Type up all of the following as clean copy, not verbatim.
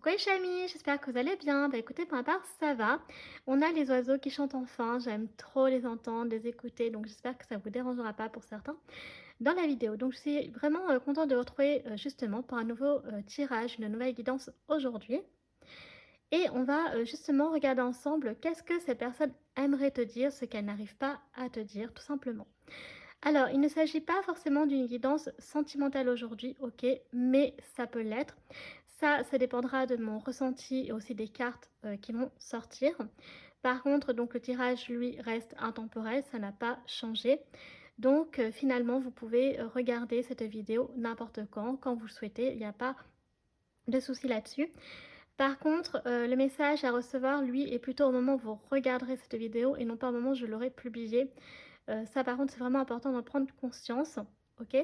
Coucou les chamis, j'espère que vous allez bien. Bah écoutez, pour ma part, ça va. On a les oiseaux qui chantent enfin, j'aime trop les entendre, les écouter, donc j'espère que ça vous dérangera pas pour certains dans la vidéo. Donc je suis vraiment contente de vous retrouver justement pour un nouveau tirage, une nouvelle guidance aujourd'hui. Et on va justement regarder ensemble qu'est-ce que cette personne aimerait te dire, ce qu'elle n'arrive pas à te dire, tout simplement. Alors, il ne s'agit pas forcément d'une guidance sentimentale aujourd'hui, ok, mais ça peut l'être. Ça dépendra de mon ressenti et aussi des cartes qui vont sortir. Par contre, donc le tirage, lui, reste intemporel, ça n'a pas changé. Donc, finalement, vous pouvez regarder cette vidéo n'importe quand vous le souhaitez, il n'y a pas de souci là-dessus. Par contre, le message à recevoir, lui, est plutôt au moment où vous regarderez cette vidéo et non pas au moment où je l'aurai publiée. Ça par contre, c'est vraiment important d'en prendre conscience, OK?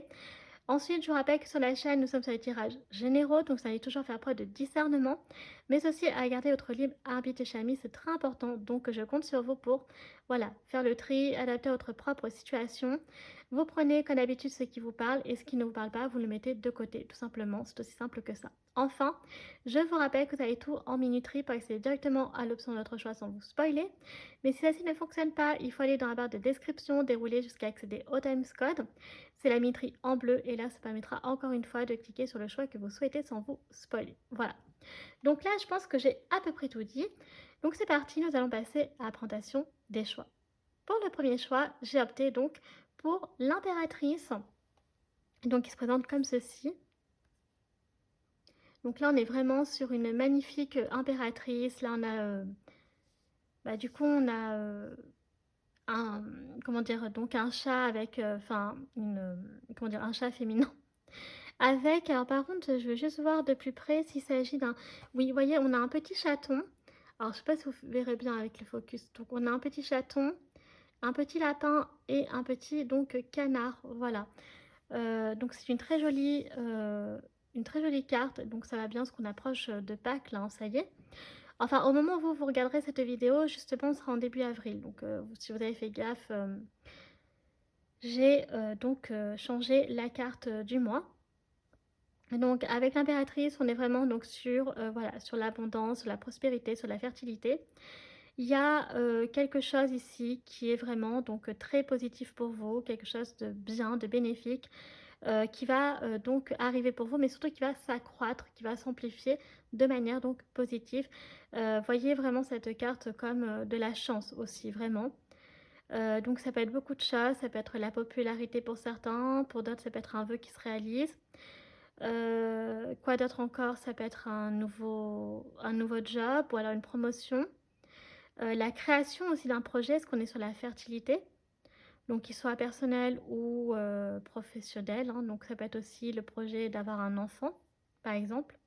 Ensuite, je vous rappelle que sur la chaîne, nous sommes sur les tirages généraux, donc vous allez toujours faire preuve de discernement, mais aussi à garder votre libre arbitre et chamis, c'est très important. Donc, je compte sur vous pour, voilà, faire le tri, adapter à votre propre situation. Vous prenez comme d'habitude ce qui vous parle et ce qui ne vous parle pas, vous le mettez de côté, tout simplement. C'est aussi simple que ça. Enfin, je vous rappelle que vous avez tout en minuterie pour accéder directement à l'option de votre choix sans vous spoiler. Mais si celle-ci ne fonctionne pas, il faut aller dans la barre de description, dérouler jusqu'à accéder au timescode. C'est la minuterie en bleu et là, ça permettra encore une fois de cliquer sur le choix que vous souhaitez sans vous spoiler. Voilà. Donc là, je pense que j'ai à peu près tout dit. Donc c'est parti, nous allons passer à la présentation des choix. Pour le premier choix, j'ai opté donc pour l'impératrice, donc qui se présente comme ceci. Donc là, on est vraiment sur une magnifique impératrice. Là, on a, du coup, on a un, comment dire, donc un chat avec, enfin, comment dire, un chat féminin. Avec, alors par contre, je veux juste voir de plus près s'il s'agit d'un, oui, vous voyez, on a un petit chaton. Alors, je sais pas si vous verrez bien avec le focus. Donc, on a un petit chaton, un petit lapin et un petit, donc, canard. Voilà. Donc, c'est une très jolie carte. Donc, ça va bien parce qu'on approche de Pâques, là, hein, ça y est. Enfin, au moment où vous regarderez cette vidéo, justement, on sera en début avril. Donc, si vous avez fait gaffe, j'ai donc changé la carte du mois. Donc, avec l'impératrice, on est vraiment donc sur, voilà, sur l'abondance, sur la prospérité, sur la fertilité. Il y a quelque chose ici qui est vraiment donc très positif pour vous, quelque chose de bien, de bénéfique, qui va donc arriver pour vous, mais surtout qui va s'accroître, qui va s'amplifier de manière donc positive. Voyez vraiment cette carte comme de la chance aussi, vraiment. Donc ça peut être beaucoup de choses, ça peut être la popularité pour certains, pour d'autres ça peut être un vœu qui se réalise. Quoi d'autre encore? Ça peut être un nouveau job ou alors une promotion. La création aussi d'un projet, est-ce qu'on est sur la fertilité? Donc qu'il soit personnel ou professionnel, hein, donc ça peut être aussi le projet d'avoir un enfant, par exemple,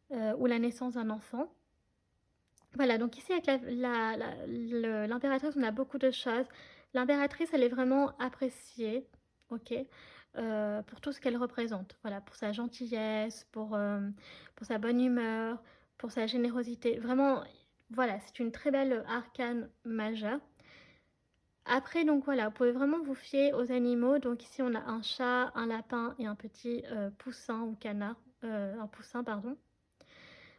ou la naissance d'un enfant. Voilà, donc ici avec l'impératrice, on a beaucoup de choses. L'impératrice, elle est vraiment appréciée, OK, pour tout ce qu'elle représente. Voilà, pour sa gentillesse, pour sa bonne humeur, pour sa générosité. Vraiment, voilà, c'est une très belle arcane majeure. Après, donc voilà, vous pouvez vraiment vous fier aux animaux. Donc ici, on a un chat, un lapin et un petit poussin ou canard, un poussin, pardon.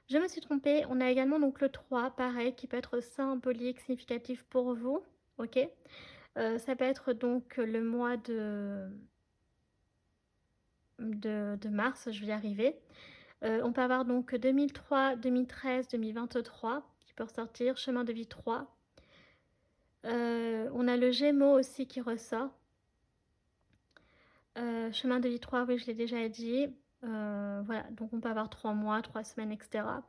Je me suis trompée, on a également donc le 3, pareil, qui peut être symbolique, significatif pour vous, OK? Ça peut être donc le mois de mars, je vais y arriver. On peut avoir donc 2003, 2013, 2023 qui peut ressortir, chemin de vie 3. On a le Gémeaux aussi qui ressort. Chemin de vie 3, oui, je l'ai déjà dit. Voilà, donc on peut avoir 3 mois, 3 semaines et cetera.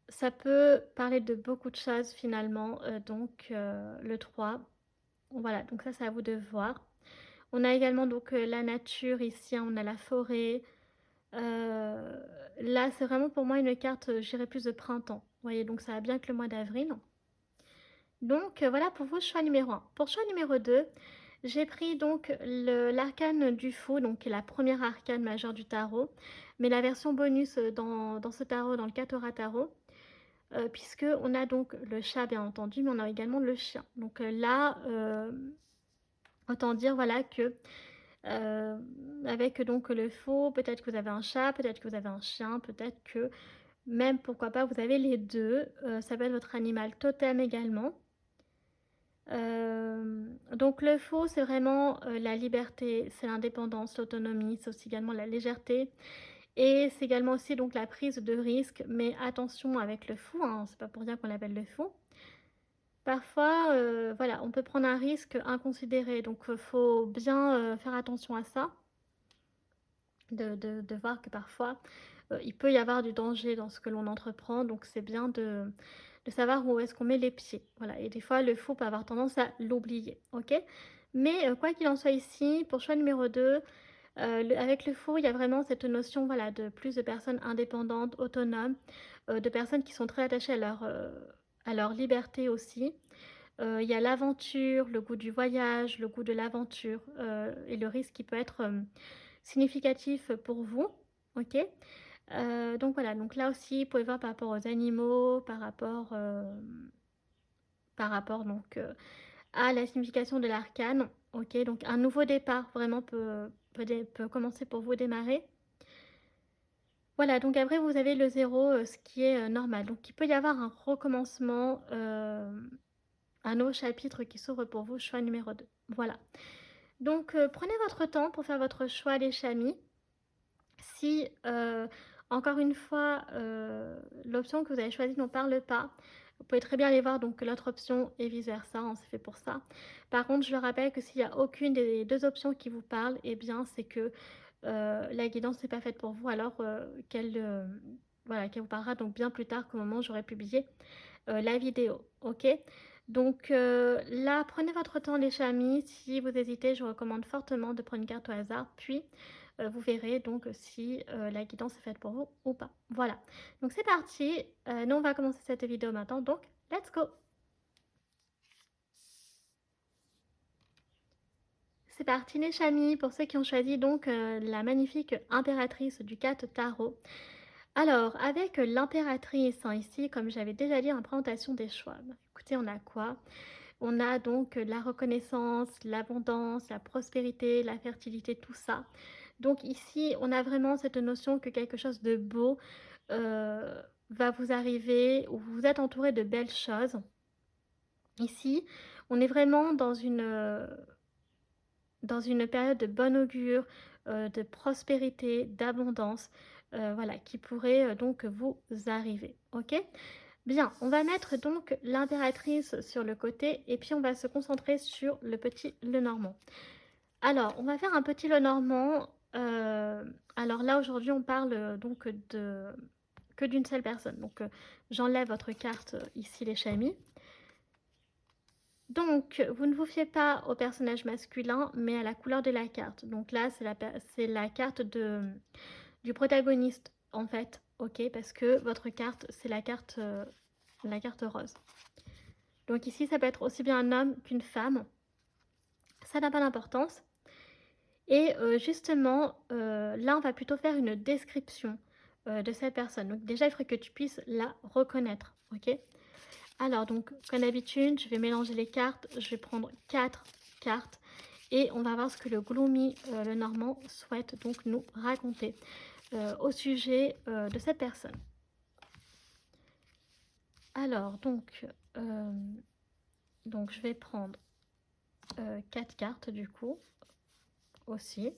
Ça peut parler de beaucoup de choses finalement, donc le 3. Voilà, donc ça, c'est à vous de voir. On a également donc la nature ici, hein, on a la forêt. Là, c'est vraiment pour moi une carte, je dirais plus de printemps. Vous voyez, donc ça va bien avec le mois d'avril. Donc voilà pour vos choix numéro 1. Pour choix numéro 2, j'ai pris donc l'arcane du fou, donc qui est la première arcane majeure du tarot, mais la version bonus dans ce tarot, dans le Katora tarot. Puisque on a donc le chat bien entendu, mais on a également le chien. Donc là, autant dire voilà que euh, avec donc le faux, peut-être que vous avez un chat, peut-être que vous avez un chien, peut-être que même, pourquoi pas, vous avez les deux. Ça peut être votre animal totem également. Donc le faux, c'est vraiment la liberté, c'est l'indépendance, l'autonomie, c'est aussi également la légèreté. Et c'est également aussi donc la prise de risque, mais attention avec le fou, hein, c'est pas pour rien qu'on l'appelle le fou. Parfois, voilà, on peut prendre un risque inconsidéré, donc il faut bien faire attention à ça, de voir que parfois il peut y avoir du danger dans ce que l'on entreprend, donc c'est bien de savoir où est-ce qu'on met les pieds. Voilà, et des fois le fou peut avoir tendance à l'oublier, ok. Mais quoi qu'il en soit ici, pour choix numéro 2, avec le faux, il y a vraiment cette notion, voilà, de plus de personnes indépendantes, autonomes, de personnes qui sont très attachées à leur liberté aussi. Il y a l'aventure, le goût du voyage, le goût de l'aventure et le risque qui peut être significatif pour vous. Ok. Donc voilà, donc là aussi, vous pouvez voir par rapport aux animaux, par rapport donc à la signification de l'arcane. Ok, donc un nouveau départ vraiment peut commencer pour vous démarrer. Voilà, donc après vous avez le zéro, ce qui est normal. Donc il peut y avoir un recommencement, un nouveau chapitre qui s'ouvre pour vous, choix numéro 2. Voilà. Donc prenez votre temps pour faire votre choix les chamis. Si, encore une fois, l'option que vous avez choisie n'en parle pas, vous pouvez très bien aller voir donc l'autre option et vice versa, hein, c'est fait pour ça. Par contre, je le rappelle que s'il n'y a aucune des deux options qui vous parle, eh bien c'est que la guidance n'est pas faite pour vous, alors voilà, qu'elle vous parlera donc bien plus tard qu'au moment où j'aurai publié la vidéo. Ok. Donc là, prenez votre temps les chamis. Si vous hésitez, je vous recommande fortement de prendre une carte au hasard, puis vous verrez donc si la guidance est faite pour vous ou pas. Voilà, donc c'est parti. Nous, on va commencer cette vidéo maintenant, donc let's go. C'est parti les chamis, pour ceux qui ont choisi donc la magnifique impératrice du 4 tarot. Alors, avec l'impératrice hein, ici, comme j'avais déjà dit en présentation des choix, bah, écoutez, on a quoi? On a donc la reconnaissance, l'abondance, la prospérité, la fertilité, tout ça. Donc ici, on a vraiment cette notion que quelque chose de beau va vous arriver, ou vous êtes entouré de belles choses. Ici, on est vraiment dans une période de bon augure, de prospérité, d'abondance, voilà, qui pourrait donc vous arriver. Ok? Bien, on va mettre donc l'impératrice sur le côté et puis on va se concentrer sur le petit Lenormand. Alors, on va faire un petit Lenormand. Alors là, aujourd'hui, on parle donc que d'une seule personne. Donc, j'enlève votre carte ici, les chamis. Donc, vous ne vous fiez pas au personnage masculin, mais à la couleur de la carte. Donc là, c'est la carte du protagoniste, en fait. Ok, parce que votre carte, c'est la carte rose. Donc ici, ça peut être aussi bien un homme qu'une femme. Ça n'a pas d'importance. Et justement, là, on va plutôt faire une description de cette personne. Donc déjà, il faudrait que tu puisses la reconnaître. Ok. Alors, donc, comme d'habitude, je vais mélanger les cartes. Je vais prendre 4 cartes. Et on va voir ce que le Gloomy, le Normand, souhaite donc nous raconter au sujet de cette personne. Alors, donc je vais prendre 4 cartes du coup aussi.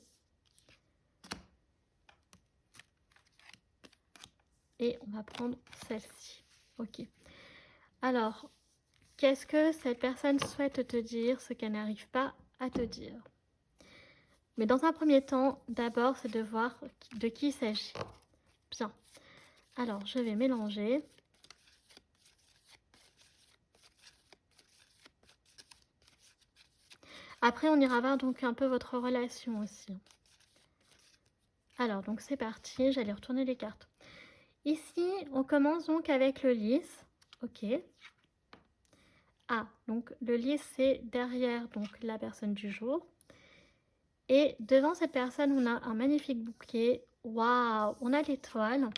Et on va prendre celle-ci. Ok. Alors, qu'est-ce que cette personne souhaite te dire, ce qu'elle n'arrive pas à te dire? Mais dans un premier temps, d'abord, c'est de voir de qui il s'agit. Bien. Alors, je vais mélanger. Après, on ira voir donc un peu votre relation aussi. Alors, donc c'est parti. J'allais retourner les cartes. Ici, on commence donc avec le lys. Ok. Ah, donc le lys, c'est derrière donc la personne du jour. Et devant cette personne, on a un magnifique bouquet. Waouh! On a l'étoile.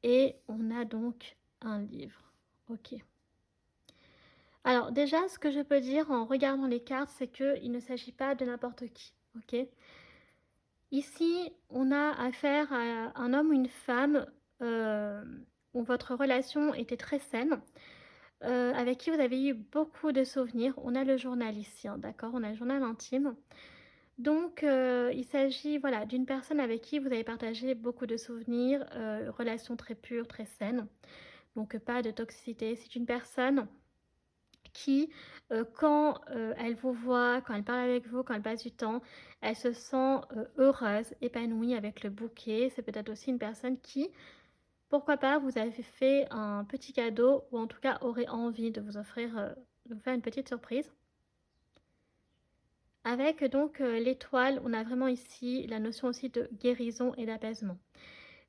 Et on a donc un livre. Ok. Alors déjà, ce que je peux dire en regardant les cartes, c'est qu'il ne s'agit pas de n'importe qui. Ok. Ici, on a affaire à un homme ou une femme, où votre relation était très saine, avec qui vous avez eu beaucoup de souvenirs. On a le journal ici, hein, d'accord? On a le journal intime. Donc il s'agit, voilà, d'une personne avec qui vous avez partagé beaucoup de souvenirs, relation très pure, très saine, donc pas de toxicité. C'est une personne qui, quand, elle vous voit, quand elle parle avec vous, quand elle passe du temps, elle se sent, heureuse, épanouie avec le bouquet. C'est peut-être aussi une personne qui, pourquoi pas, vous avez fait un petit cadeau ou en tout cas aurait envie de vous offrir, de vous faire une petite surprise. Avec donc, l'étoile, on a vraiment ici la notion aussi de guérison et d'apaisement.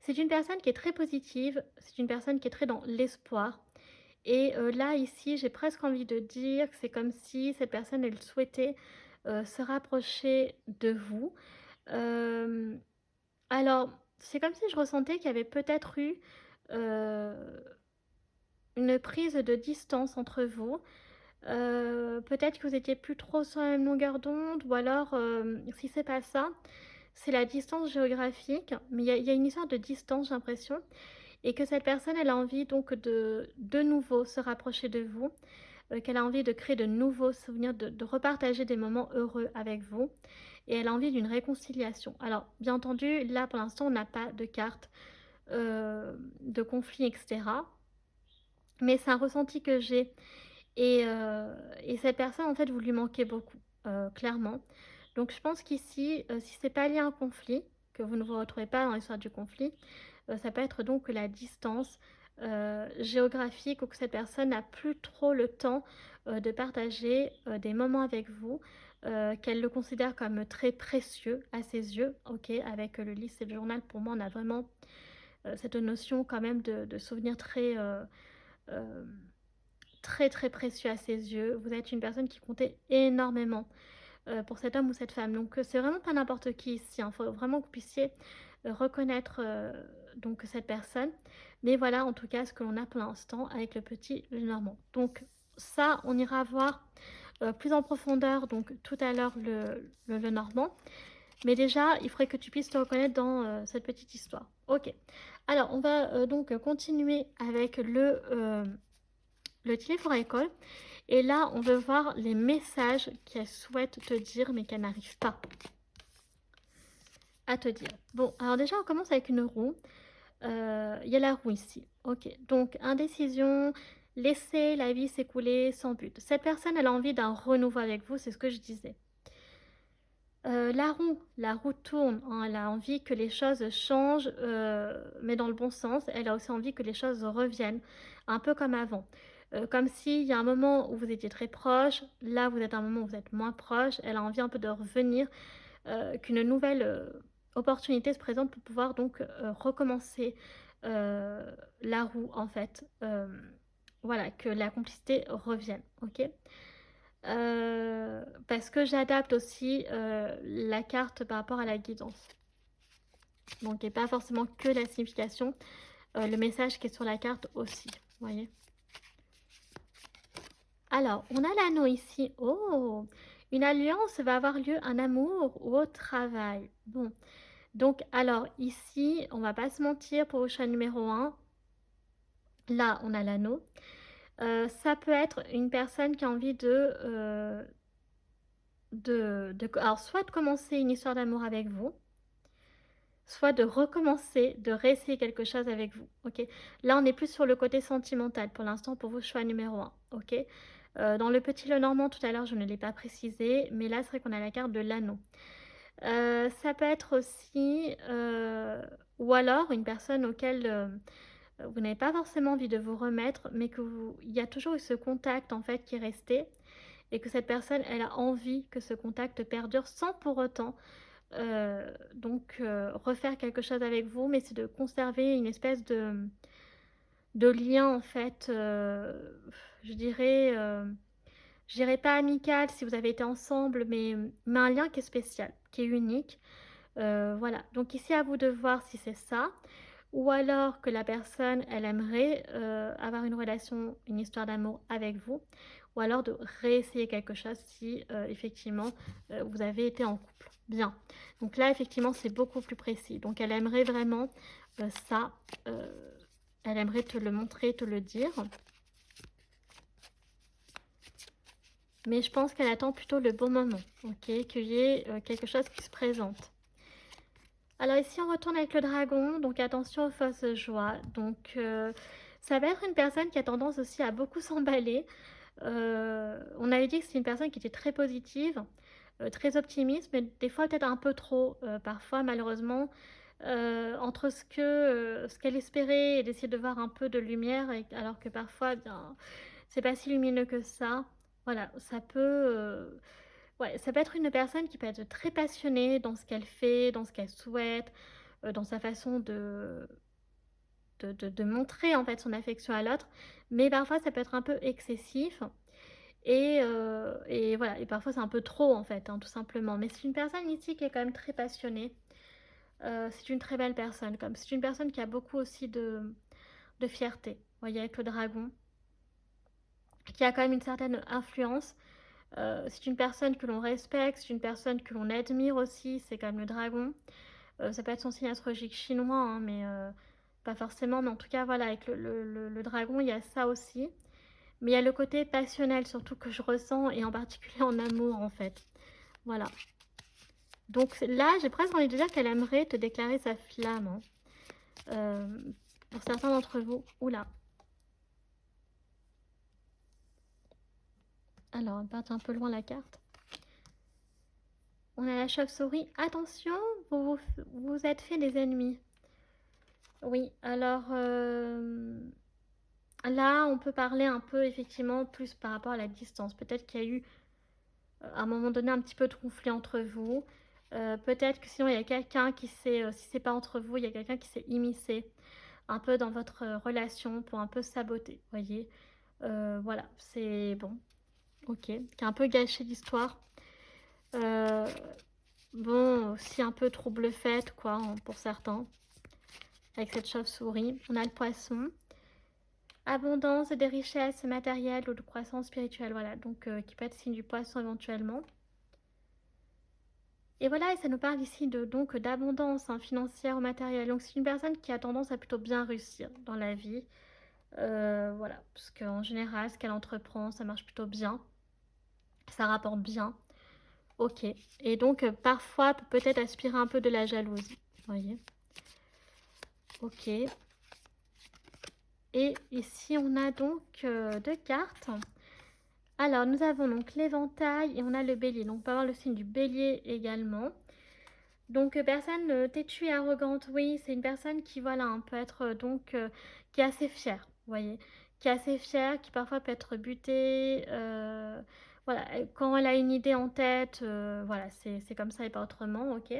C'est une personne qui est très positive, c'est une personne qui est très dans l'espoir et là, ici, j'ai presque envie de dire que c'est comme si cette personne, elle souhaitait, se rapprocher de vous. Hem, alors, c'est comme si je ressentais qu'il y avait peut-être eu, heu, une prise de distance entre vous. Peut-être que vous étiez plus trop sur la même longueur d'onde ou alors, si c'est pas ça, c'est la distance géographique, mais il y a une histoire de distance, j'ai l'impression et que cette personne, elle a envie donc de nouveau se rapprocher de vous, qu'elle a envie de créer de nouveaux souvenirs, de repartager des moments heureux avec vous et elle a envie d'une réconciliation. Alors, bien entendu, là, pour l'instant, on n'a pas de carte, de conflit et cetera, mais c'est un ressenti que j'ai et cette personne, en fait, vous lui manquez beaucoup, clairement. Donc je pense qu'ici, si c'est pas lié à un conflit, que vous ne vous retrouvez pas dans l'histoire du conflit, ça peut être donc la distance, géographique ou que cette personne n'a plus trop le temps, de partager, des moments avec vous, qu'elle le considère comme très précieux à ses yeux, OK? Avec, le livre et le journal, pour moi, on a vraiment, cette notion quand même de souvenirs très, hem très, très précieux à ses yeux. Vous êtes une personne qui comptait énormément, pour cet homme ou cette femme. Donc, c'est vraiment pas n'importe qui ici, hein. Faut vraiment que vous puissiez, reconnaître, donc cette personne. Mais voilà, en tout cas, ce que l'on a pour l'instant avec le petit Lenormand. Donc ça, on ira voir, plus en profondeur, donc tout à l'heure le Lenormand. Mais déjà, il faudrait que tu puisses te reconnaître dans, cette petite histoire. OK. Alors on va, donc continuer avec le téléphone à école et là, on veut voir les messages qu'elle souhaite te dire, mais qu'elle n'arrive pas à te dire. Bon, alors déjà, on commence avec une roue. Il y a la roue ici. OK. Donc, indécision, laisser la vie s'écouler sans but. Cette personne, elle a envie d'un renouveau avec vous, c'est ce que je disais. La roue tourne, hein, elle a envie que les choses changent, mais dans le bon sens. Elle a aussi envie que les choses reviennent, un peu comme avant. Comme s'il y a un moment où vous étiez très proches, là vous êtes à un moment où vous êtes moins proches. Elle a envie un peu de revenir, qu'une nouvelle, opportunité se présente pour pouvoir donc, recommencer, heu, la roue en fait. Voilà, que la complicité revienne, OK? Parce que j'adapte aussi, la carte par rapport à la guidance. Donc et pas forcément que la signification, le message qui est sur la carte aussi, vous voyez? Alors, on a l'anneau ici. Oh! Une alliance va avoir lieu, un amour ou au travail. Bon, donc alors ici, on va pas se mentir pour le choix numéro un. Là, on a l'anneau. Ça peut être une personne qui a envie alors soit de commencer une histoire d'amour avec vous, soit de recommencer, de réessayer quelque chose avec vous, OK? Là, on est plus sur le côté sentimental pour l'instant pour vos choix numéro un, OK? Dans le petit Lenormand tout à l'heure, je ne l'ai pas précisé, mais là, c'est vrai qu'on a la carte de l'anneau. Ça peut être aussi, ou alors une personne auquel, vous n'avez pas forcément envie de vous remettre, mais que vous il y a toujours eu ce contact en fait qui est resté et que cette personne, elle a envie que ce contact perdure sans pour autant, donc refaire quelque chose avec vous, mais c'est de conserver une espèce de lien en fait, je dirais, je dirais pas amical si vous avez été ensemble, mais un lien qui est spécial, qui est unique. Voilà, donc ici à vous de voir si c'est ça ou alors que la personne, elle aimerait, avoir une relation, une histoire d'amour avec vous ou alors de réessayer quelque chose si, effectivement, vous avez été en couple. Bien. Donc là, effectivement, c'est beaucoup plus précis. Donc elle aimerait vraiment ça. Elle aimerait te le montrer, te le dire. Mais je pense qu'elle attend plutôt le bon moment, ok? Qu'il y ait quelque chose qui se présente. Alors ici, on retourne avec le dragon, donc attention aux fausses joies. Donc ça va être une personne qui a tendance aussi à beaucoup s'emballer. On avait dit que c'est une personne qui était très positive, très optimiste, mais des fois peut-être un peu trop. Parfois, malheureusement, entre ce qu'elle espérait et d'essayer de voir un peu de lumière, alors que parfois, bien, c'est pas si lumineux que ça. Voilà, ça peut, ouais, ça peut être une personne qui peut être très passionnée dans ce qu'elle fait, dans ce qu'elle souhaite, dans sa façon de montrer en fait son affection à l'autre, mais parfois ça peut être un peu excessif et voilà, et parfois c'est un peu trop en fait, hein, tout simplement. Mais c'est une personne ici qui est quand même très passionnée. C'est une très belle personne, comme c'est une personne qui a beaucoup aussi de fierté. Vous voyez, avec le dragon, qui a quand même une certaine influence. C'est une personne que l'on respecte, c'est une personne que l'on admire aussi, c'est quand même le dragon. Ça peut être son signe astrologique chinois, hein, mais pas forcément. Mais en tout cas, voilà, avec le dragon, il y a ça aussi. Mais il y a le côté passionnel surtout que je ressens, et en particulier en amour, en fait. Voilà. Donc là, j'ai presque envie de dire qu'elle aimerait te déclarer sa flamme, hein. Pour certains d'entre vous. Oula. Alors, elle part un peu loin la carte. On a la chauve-souris. Attention, vous êtes fait des ennemis. Oui, alors là, on peut parler un peu effectivement plus par rapport à la distance. Peut-être qu'il y a eu à un moment donné un petit peu de conflit entre vous. Peut-être que sinon il y a quelqu'un qui s'est, si c'est pas entre vous, il y a quelqu'un qui s'est immiscé un peu dans votre relation pour un peu saboter, voyez. Voilà, c'est bon, ok, qui a un peu gâché l'histoire. Euh, bon, aussi un peu trouble fête, quoi, hein, pour certains, avec cette chauve-souris. On a le poisson. Abondance des richesses matérielles ou de croissance spirituelle, voilà, donc qui peut être signe du poisson éventuellement. Et voilà, et ça nous parle ici de donc d'abondance, hein, financière ou matérielle. Donc c'est une personne qui a tendance à plutôt bien réussir dans la vie. Voilà, parce qu'en général, ce qu'elle entreprend, ça marche plutôt bien. Ça rapporte bien. Ok. Et donc parfois, peut-être aspirer un peu de la jalousie. Vous voyez. Ok. Et ici, on a donc deux cartes. Alors, nous avons donc l'éventail et on a le bélier. Donc, on peut avoir le signe du bélier également. Donc, personne têtue et arrogante, oui, c'est une personne qui, voilà, peut être qui est assez fière, vous voyez, qui est assez fière, qui parfois peut être butée. Voilà, quand elle a une idée en tête, voilà, c'est comme ça et pas autrement, ok.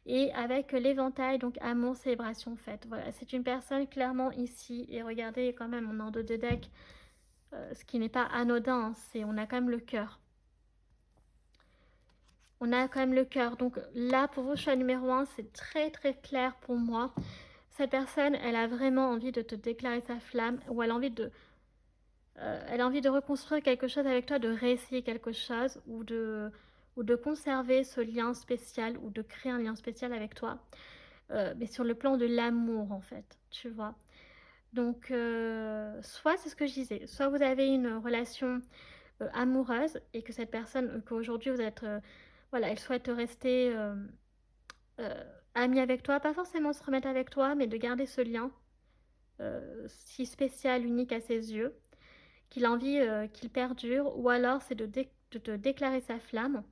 Et avec l'éventail, donc amour, célébration, fête. Voilà, c'est une personne clairement ici. Et regardez, quand même, on a en dos de deck, ce qui n'est pas anodin, hein, on a quand même le cœur. On a quand même le cœur. Donc là, pour vous, choix numéro 1, c'est très très clair pour moi. Cette personne, elle a vraiment envie de te déclarer sa flamme, ou elle a envie de reconstruire quelque chose avec toi, de réessayer quelque chose, ou de conserver ce lien spécial, ou de créer un lien spécial avec toi. Mais sur le plan de l'amour, en fait, tu vois. Donc, soit c'est ce que je disais, soit vous avez une relation amoureuse et que cette personne, qu'aujourd'hui vous êtes, voilà, elle souhaite rester euh, amie avec toi, pas forcément se remettre avec toi, mais de garder ce lien si spécial, unique à ses yeux, qu'il a envie qu'il perdure, ou alors c'est de te déclarer sa flamme,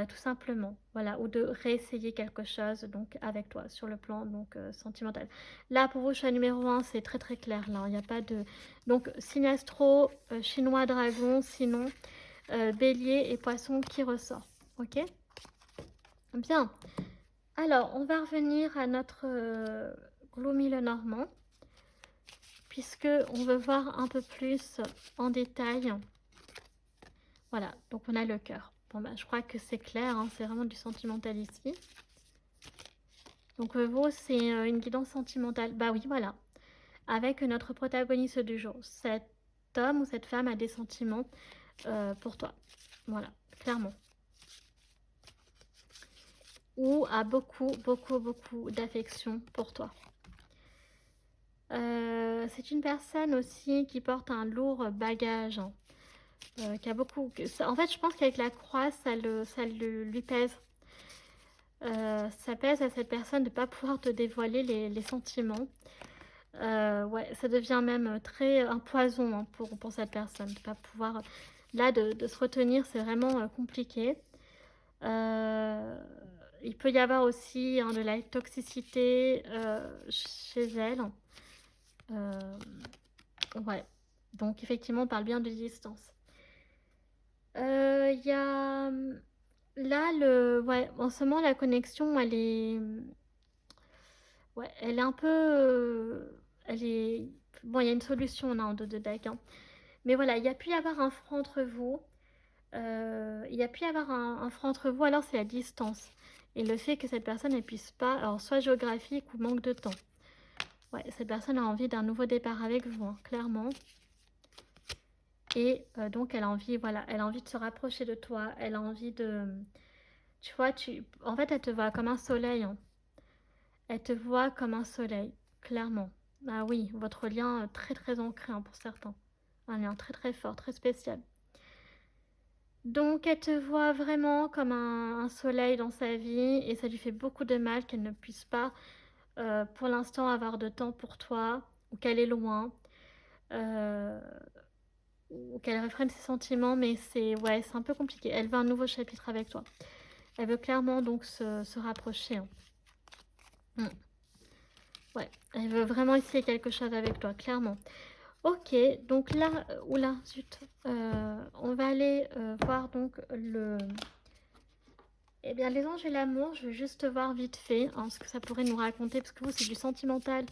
tout simplement, voilà, ou de réessayer quelque chose donc avec toi sur le plan donc sentimental. Là pour vous, choix numéro 1, c'est très très clair, là, il n'y a pas de... Donc signe astro, chinois dragon, sinon bélier et poisson qui ressort, ok. Bien, alors on va revenir à notre Gloomy le Normand, puisque on veut voir un peu plus en détail. Voilà, donc on a le cœur. Bon bah je crois que c'est clair, hein, c'est vraiment du sentimental ici. Donc vous, c'est une guidance sentimentale. Bah oui, voilà. Avec notre protagoniste du jour. Cet homme ou cette femme a des sentiments pour toi. Voilà, clairement. ou a beaucoup d'affection pour toi. C'est une personne aussi qui porte un lourd bagage, hein, qui a beaucoup... En fait, je pense qu'avec la croix, lui pèse. Ça pèse à cette personne de ne pas pouvoir te dévoiler les sentiments. Ouais, ça devient même très un poison, hein, pour cette personne. De pas pouvoir... Là, de se retenir, c'est vraiment compliqué. Il peut y avoir aussi, hein, de la toxicité chez elle. Ouais, donc effectivement, on parle bien de distance. Il y a... Là, ouais, en ce moment, la connexion, elle est... Ouais, elle est un peu... elle est... Bon, il y a une solution là en dos de deck, hein. Mais voilà, il y a pu y avoir un frein entre vous. Il y a pu y avoir un frein entre vous, alors c'est la distance. Et le fait que cette personne ne puisse pas, alors soit géographique ou manque de temps. Ouais, cette personne a envie d'un nouveau départ avec vous, hein, clairement. Et donc elle a envie, voilà, elle a envie de se rapprocher de toi. Elle a envie de... Tu vois, en fait, elle te voit comme un soleil, hein. Elle te voit comme un soleil, clairement. Ah oui, votre lien très très ancré, hein, pour certains. Un lien très très fort, très spécial. Donc elle te voit vraiment comme un soleil dans sa vie et ça lui fait beaucoup de mal qu'elle ne puisse pas pour l'instant avoir de temps pour toi ou qu'elle est loin euh, ou qu'elle réfrène ses sentiments, mais c'est ouais, c'est un peu compliqué. Elle veut un nouveau chapitre avec toi. Elle veut clairement donc se rapprocher, hein. Ouais, elle veut vraiment essayer quelque chose avec toi, clairement. Ok, donc là, oula, zut, on va aller voir donc Eh bien, les anges et l'amour, je veux juste voir vite fait, hein, ce que ça pourrait nous raconter, parce que vous, c'est du sentimental.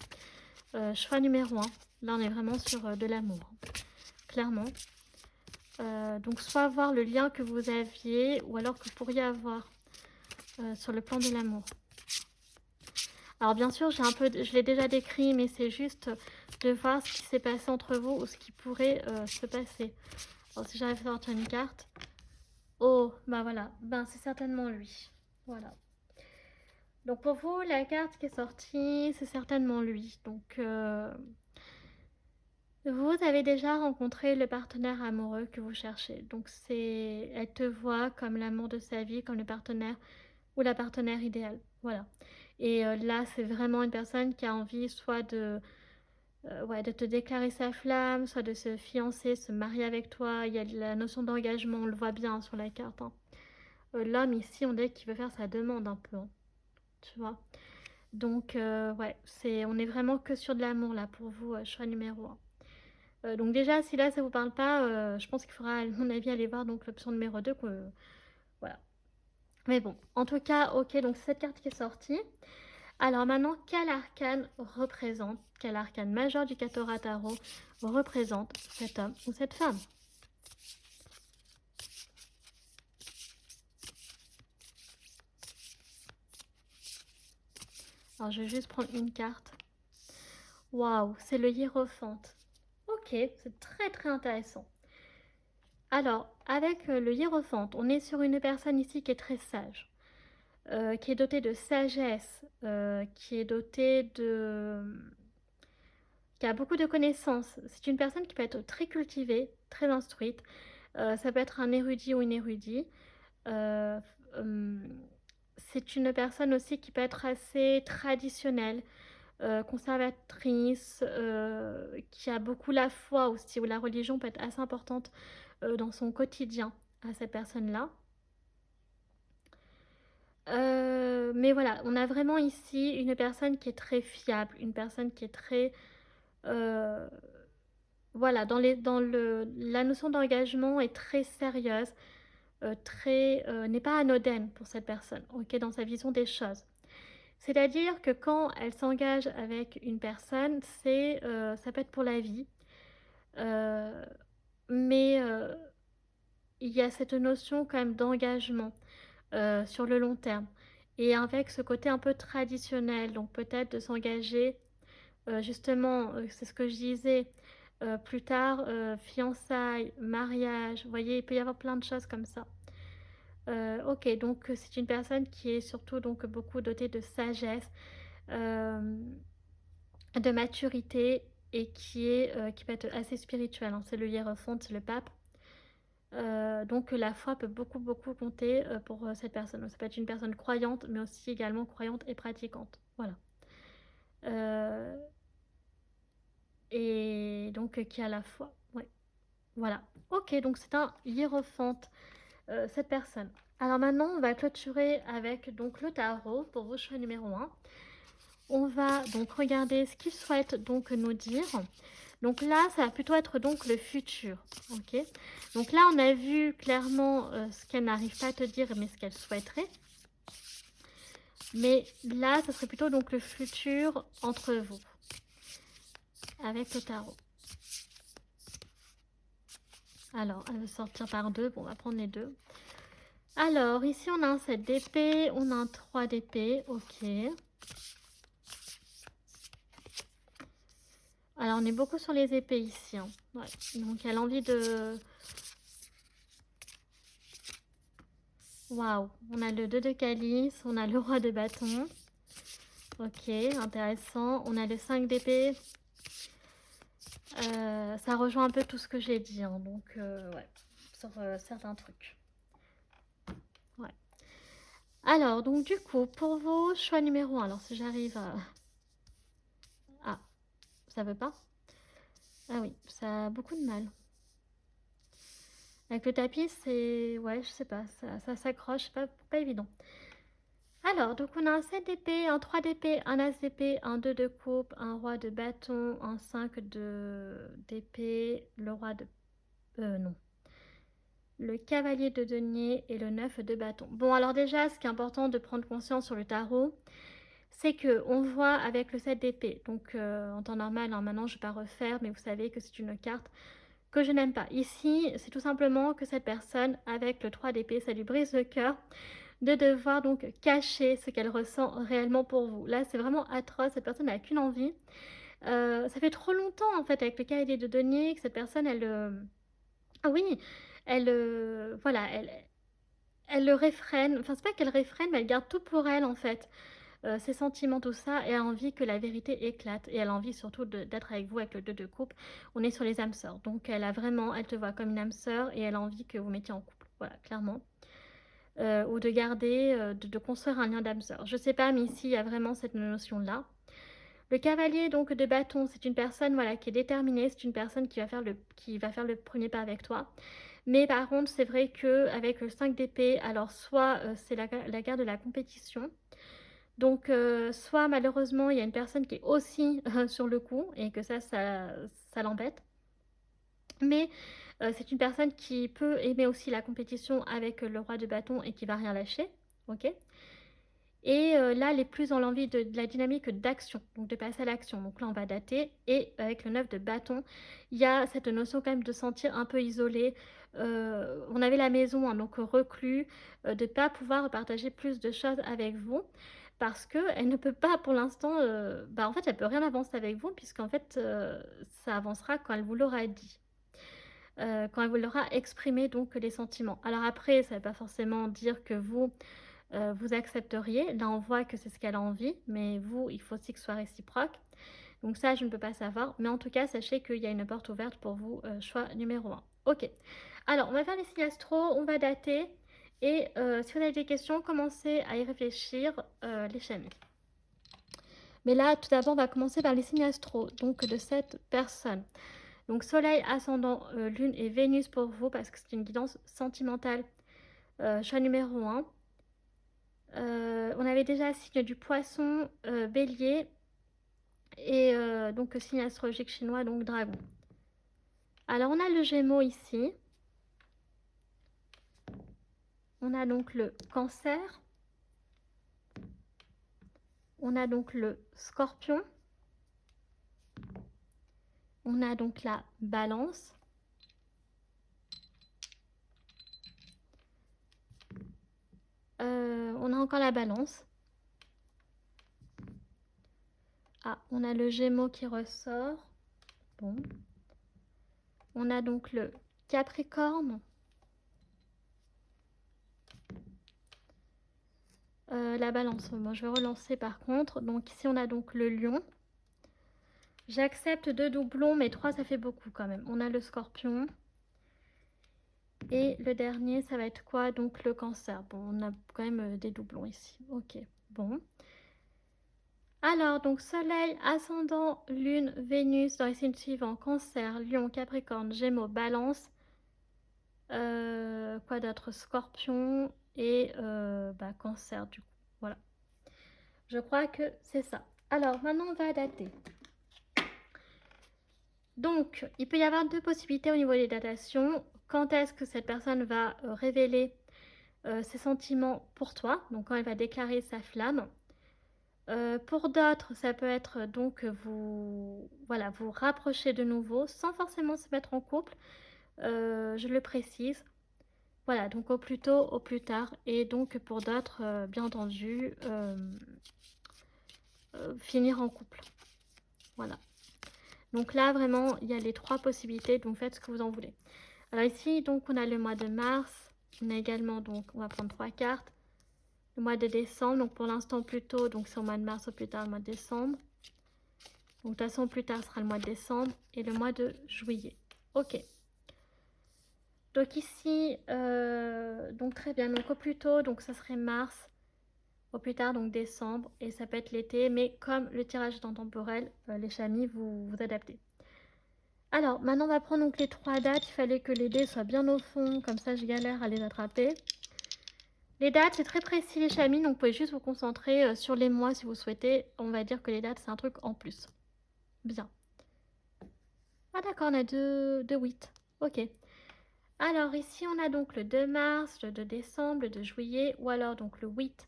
Choix numéro 1. Là, on est vraiment sur de l'amour, hein, clairement. Donc, soit voir le lien que vous aviez, ou alors que vous pourriez avoir sur le plan de l'amour. Alors, bien sûr, je l'ai déjà décrit, mais c'est juste de voir ce qui s'est passé entre vous, ou ce qui pourrait se passer. Alors, si j'arrive à sortir une carte... Oh, bah voilà, ben c'est certainement lui. Voilà. Donc pour vous, la carte qui est sortie, c'est certainement lui. Donc vous avez déjà rencontré le partenaire amoureux que vous cherchez. Donc elle te voit comme l'amour de sa vie, comme le partenaire ou la partenaire idéale. Voilà. Et là, c'est vraiment une personne qui a envie soit ouais, de te déclarer sa flamme, soit de se fiancer, se marier avec toi. Il y a la notion d'engagement, on le voit bien sur la carte, hein. L'homme ici, on dirait qu'il veut faire sa demande un peu, hein, tu vois. Donc, ouais, on est vraiment que sur de l'amour là pour vous, choix numéro 1. Donc déjà, si là ça vous parle pas, je pense qu'il faudra, à mon avis, aller voir donc l'option numéro 2. Voilà. Mais bon, en tout cas, ok, donc c'est cette carte qui est sortie. Alors maintenant, quel arcane majeur du Katora Tarot représente cet homme ou cette femme? Alors je vais juste prendre une carte. Waouh, c'est le Hiérophante. Ok, c'est très très intéressant. Alors, avec le Hiérophante, on est sur une personne ici qui est très sage, qui est dotée de sagesse, qui est dotée de... qui a beaucoup de connaissances. C'est une personne qui peut être très cultivée, très instruite. Ça peut être un érudit ou une érudite. Euh, hum, c'est une personne aussi qui peut être assez traditionnelle, conservatrice, qui a beaucoup la foi aussi, où la religion peut être assez importante dans son quotidien à cette personne-là. Mais voilà, on a vraiment ici une personne qui est très fiable, une personne qui est très... euh, voilà, la notion d'engagement est très sérieuse, n'est pas anodine pour cette personne, ok, dans sa vision des choses. C'est-à-dire que quand elle s'engage avec une personne, ça peut être pour la vie, euh, mais il y a cette notion quand même d'engagement sur le long terme. Et avec ce côté un peu traditionnel, donc peut-être de s'engager, justement, c'est ce que je disais, plus tard, fiançailles, mariage, vous voyez, il peut y avoir plein de choses comme ça. OK, donc c'est une personne qui est surtout donc beaucoup dotée de sagesse, hem, de maturité et qui peut être assez spirituelle, hein. C'est le hiérophante, c'est le pape. Donc la foi peut beaucoup, beaucoup compter, pour, cette personne. Donc ça peut être une personne croyante, mais aussi également croyante et pratiquante. Voilà. Heu et donc qui a la foi. Ouais, voilà. OK, donc c'est un hiérophante, cette personne. Alors maintenant, on va clôturer avec donc le tarot pour vos choix numéro un. On va donc regarder ce qu'il souhaite donc nous dire. Donc là, ça va plutôt être donc le futur, OK? Donc là, on a vu clairement, ce qu'elle n'arrive pas à te dire, mais ce qu'elle souhaiterait. Mais là, ça serait plutôt donc le futur entre vous, avec le tarot. Alors, elle veut sortir par deux. Bon, on va prendre les deux. Alors, ici, on a un 7 d'épée, on a un 3 d'épée, OK. Alors, on est beaucoup sur les épées ici, hein. Ouais. Donc, elle a envie de... Waouh, on a le 2 de calice, on a le roi de bâton. OK, intéressant. On a le 5 d'épée. Ça rejoint un peu tout ce que j'ai dit, hein, donc ouais, sur certains trucs. Ouais. Alors, donc du coup, pour vos choix numéro un, alors si j'arrive à... Ah, ça veut pas? Ah oui, ça a beaucoup de mal. Avec le tapis, c'est... Ouais, je sais pas, ça s'accroche, c'est pas évident. Alors, donc on a un 7 d'épée, un 3 d'épée, un as d'épée, un 2 de coupe, un roi de bâton, un 5 d'épée, le roi de... non. Le cavalier de denier et le 9 de bâton. Bon, alors déjà, ce qui est important de prendre conscience sur le tarot, c'est que on voit avec le 7 d'épée. Donc, en temps normal, hein, maintenant, je ne vais pas refaire, mais vous savez que c'est une carte que je n'aime pas. Ici, c'est tout simplement que cette personne, avec le 3 d'épée, ça lui brise le cœur de devoir donc cacher ce qu'elle ressent réellement pour vous. Là, c'est vraiment atroce. Cette personne n'a qu'une envie. Ça fait trop longtemps, en fait, avec le cavalier de denier, que cette personne, elle... Ah oui, elle, voilà, elle le réfrène, enfin c'est pas qu'elle réfrène, mais elle garde tout pour elle en fait. Ses sentiments, tout ça, et elle a envie que la vérité éclate. Et elle a envie surtout d'être avec vous avec le 2 de coupe. On est sur les âmes sœurs. Donc elle a vraiment, elle te voit comme une âme sœur et elle a envie que vous mettiez en couple. Voilà, clairement. Ou de garder, de construire un lien d'âme sœur. Je sais pas, mais ici il y a vraiment cette notion-là. Le cavalier donc de bâton, c'est une personne voilà, qui est déterminée, c'est une personne qui va faire le premier pas avec toi. Mais par contre, c'est vrai qu'avec le 5 d'épée, alors soit c'est la guerre de la compétition, donc soit malheureusement, il y a une personne qui est aussi sur le coup et que ça l'embête. Mais c'est une personne qui peut aimer aussi la compétition avec le roi de bâton et qui va rien lâcher, ok. Et là, elle est plus dans l'envie de la dynamique d'action, donc de passer à l'action. Donc là, on va dater. Et avec le 9 de bâton, il y a cette notion quand même de sentir un peu isolé. On avait la maison, hein, donc reclus, de ne pas pouvoir partager plus de choses avec vous. Parce qu'elle ne peut pas pour l'instant, en fait, elle peut rien avancer avec vous, puisqu'en fait, ça avancera quand elle vous l'aura dit. Quand elle vous l'aura exprimé, donc les sentiments. Alors après, ça ne veut pas forcément dire que vous accepteriez. Là, on voit que c'est ce qu'elle a envie, mais vous, il faut aussi que ce soit réciproque. Donc ça, je ne peux pas savoir. Mais en tout cas, sachez qu'il y a une porte ouverte pour vous, choix numéro un. Ok. Alors, on va faire les signes astro, on va dater. Et si vous avez des questions, commencez à y réfléchir, les chamis. Mais là, tout d'abord, on va commencer par les signes astro, donc de cette personne. Donc Soleil, Ascendant, Lune et Vénus pour vous, parce que c'est une guidance sentimentale, choix numéro un. On avait déjà signe du Poisson, Bélier et donc signe astrologique chinois, donc Dragon. Alors on a le Gémeaux ici. On a donc le Cancer. On a donc le Scorpion. On a donc la Balance. On a encore la Balance. Ah, on a le Gémeaux qui ressort. Bon. On a donc le Capricorne. La balance, moi je vais relancer par contre. Donc ici on a donc le lion. J'accepte 2 doublons, mais 3 ça fait beaucoup quand même. On a le scorpion. Et le dernier, ça va être quoi? Donc le cancer. Bon, on a quand même des doublons ici. Ok, bon. Alors, donc soleil, ascendant, lune, Vénus dans les signes suivants. Cancer, lion, capricorne, gémeaux, balance. Quoi d'autre? Scorpion et cancer du coup. Voilà. Je crois que c'est ça. Alors, maintenant on va dater. Donc, il peut y avoir 2 possibilités au niveau des datations. Quand est-ce que cette personne va révéler ses sentiments pour toi, donc quand elle va déclarer sa flamme. Pour d'autres, ça peut être donc vous rapprocher de nouveau sans forcément se mettre en couple, je le précise. Voilà, donc au plus tôt, au plus tard. Et donc pour d'autres, bien entendu, finir en couple. Voilà. Donc là, vraiment, il y a les 3 possibilités, donc faites ce que vous en voulez. Alors ici, donc on a le mois de mars. On a également, donc on va prendre 3 cartes. Le mois de décembre, donc pour l'instant plus tôt, donc c'est au mois de mars, au plus tard le mois de décembre. Donc de toute façon, plus tard sera le mois de décembre et le mois de juillet. Ok. Donc ici, donc très bien. Donc au plus tôt, donc ça serait mars. Au plus tard, donc décembre. Et ça peut être l'été. Mais comme le tirage est intemporel, les chamis, vous vous adaptez. Alors, maintenant, on va prendre donc les 3 dates. Il fallait que les dés soient bien au fond. Comme ça, je galère à les attraper. Les dates, c'est très précis les chamis, donc vous pouvez juste vous concentrer sur les mois si vous souhaitez. On va dire que les dates, c'est un truc en plus. Bien. Ah d'accord, on a deux 8. Ok. Alors ici, on a donc le 2 mars, le 2 décembre, le 2 juillet, ou alors donc le 8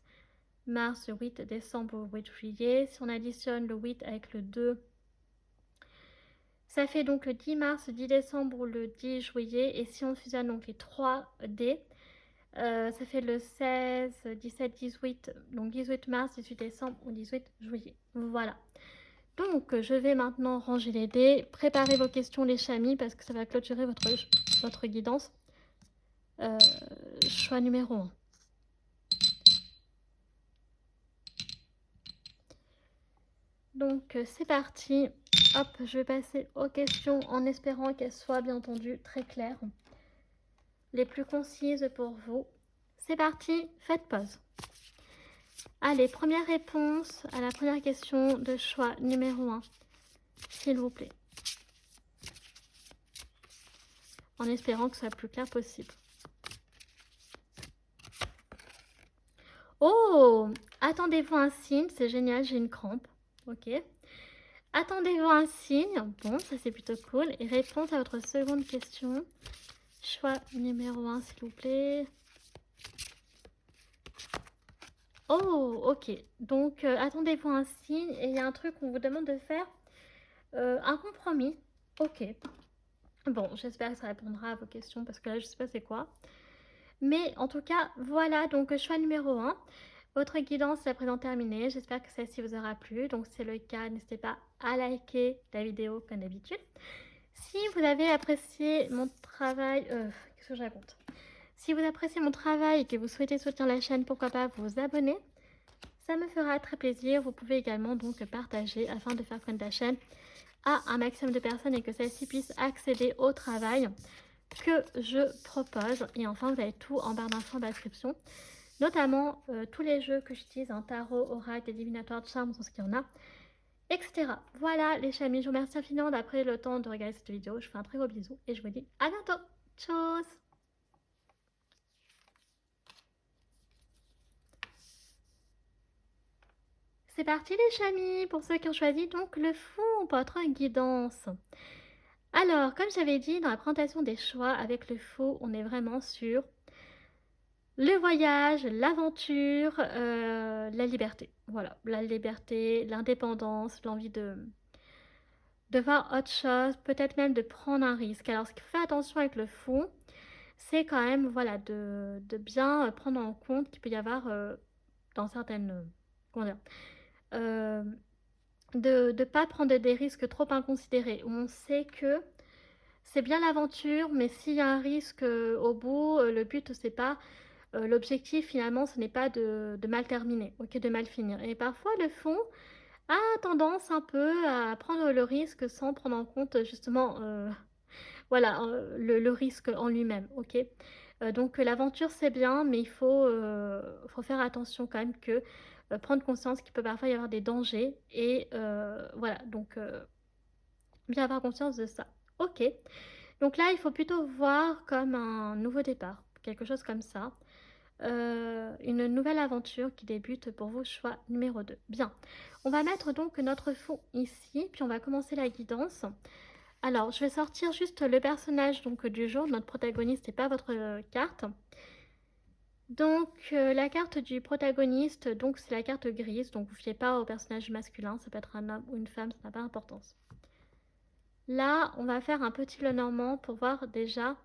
mars, le 8 décembre, le 8 juillet. Si on additionne le 8 avec le 2, ça fait donc le 10 mars, le 10 décembre ou le 10 juillet. Et si on fusionne donc les 3 dés, ça fait le 16, 17, 18, donc 18 mars, 18 décembre ou 18 juillet. Voilà. Donc, je vais maintenant ranger les dés. Préparez vos questions, les chamis, parce que ça va clôturer votre guidance. Choix numéro 1. Donc, c'est parti. Hop, je vais passer aux questions en espérant qu'elles soient, bien entendu, très claires. Les plus concises pour vous. C'est parti, faites pause. Allez, première réponse à la première question de choix numéro 1, s'il vous plaît. En espérant que ce soit le plus clair possible. Oh, attendez-vous un signe, c'est génial, j'ai une crampe. Ok. Attendez-vous un signe, bon, ça c'est plutôt cool. Et réponse à votre seconde question. Choix numéro 1, s'il vous plaît. Oh, ok. Donc, attendez-vous un signe et il y a un truc qu'on vous demande de faire. Un compromis. Ok. Bon, j'espère que ça répondra à vos questions parce que là, je sais pas c'est quoi. Mais en tout cas, voilà, donc choix numéro 1. Votre guidance est à présent terminée. J'espère que celle-ci vous aura plu. Donc, si c'est le cas, n'hésitez pas à liker la vidéo comme d'habitude. Si vous avez apprécié mon travail... qu'est-ce que je raconte? Si vous appréciez mon travail et que vous souhaitez soutenir la chaîne, pourquoi pas vous abonner. Ça me fera très plaisir. Vous pouvez également donc partager afin de faire connaître la chaîne à un maximum de personnes et que celles-ci puissent accéder au travail que je propose. Et enfin, vous avez tout en barre d'infos en description. Notamment tous les jeux que j'utilise, un tarot, oracle, des divinatoires de charme, tout ce qu'il y en a, etc. Voilà les chamis, je vous remercie infiniment d'après le temps de regarder cette vidéo. Je vous fais un très gros bisou et je vous dis à bientôt. Tchuss. C'est parti les chamis, pour ceux qui ont choisi donc le fou, votre guidance. Alors, comme j'avais dit dans la présentation des choix, avec le fou, on est vraiment sur le voyage, l'aventure, la liberté. Voilà, la liberté, l'indépendance, l'envie de voir autre chose, peut-être même de prendre un risque. Alors, ce qu'il faut faire attention avec le fou, c'est quand même voilà, de bien prendre en compte qu'il peut y avoir dans certaines... comment dire, de ne pas prendre des risques trop inconsidérés. Où on sait que c'est bien l'aventure, mais s'il y a un risque au bout, le but, c'est pas L'objectif finalement, ce n'est pas de mal terminer, OK, de mal finir et parfois le fond a tendance un peu à prendre le risque sans prendre en compte, justement, voilà, le risque en lui-même, OK? Donc l'aventure c'est bien, mais faut faire attention quand même que, prendre conscience qu'il peut parfois y avoir des dangers et voilà, donc bien avoir conscience de ça. OK. Donc là, il faut plutôt voir comme un nouveau départ, quelque chose comme ça. Une nouvelle aventure qui débute pour vous, choix numéro 2. Bien. On va mettre donc notre fond ici, puis on va commencer la guidance. Alors, je vais sortir juste le personnage donc du jour, notre protagoniste et pas votre carte. Donc, la carte du protagoniste, donc c'est la carte grise, donc vous ne fiez pas au personnage masculin, ça peut être un homme ou une femme, ça n'a pas d'importance. Là, on va faire un petit Lenormand pour voir déjà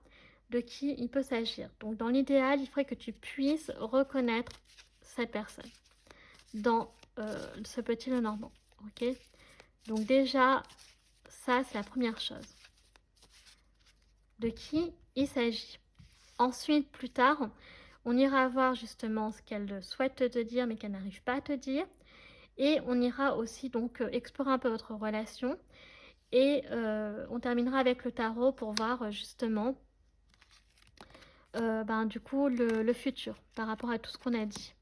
de qui il peut s'agir. Donc, dans l'idéal, il faudrait que tu puisses reconnaître cette personne dans ce petit Lenormand. Ok? Donc, déjà, ça, c'est la première chose. De qui il s'agit. Ensuite, plus tard, on ira voir justement ce qu'elle souhaite te dire, mais qu'elle n'arrive pas à te dire. Et on ira aussi donc explorer un peu votre relation. Et on terminera avec le tarot pour voir justement ben, du coup le futur par rapport à tout ce qu'on a dit.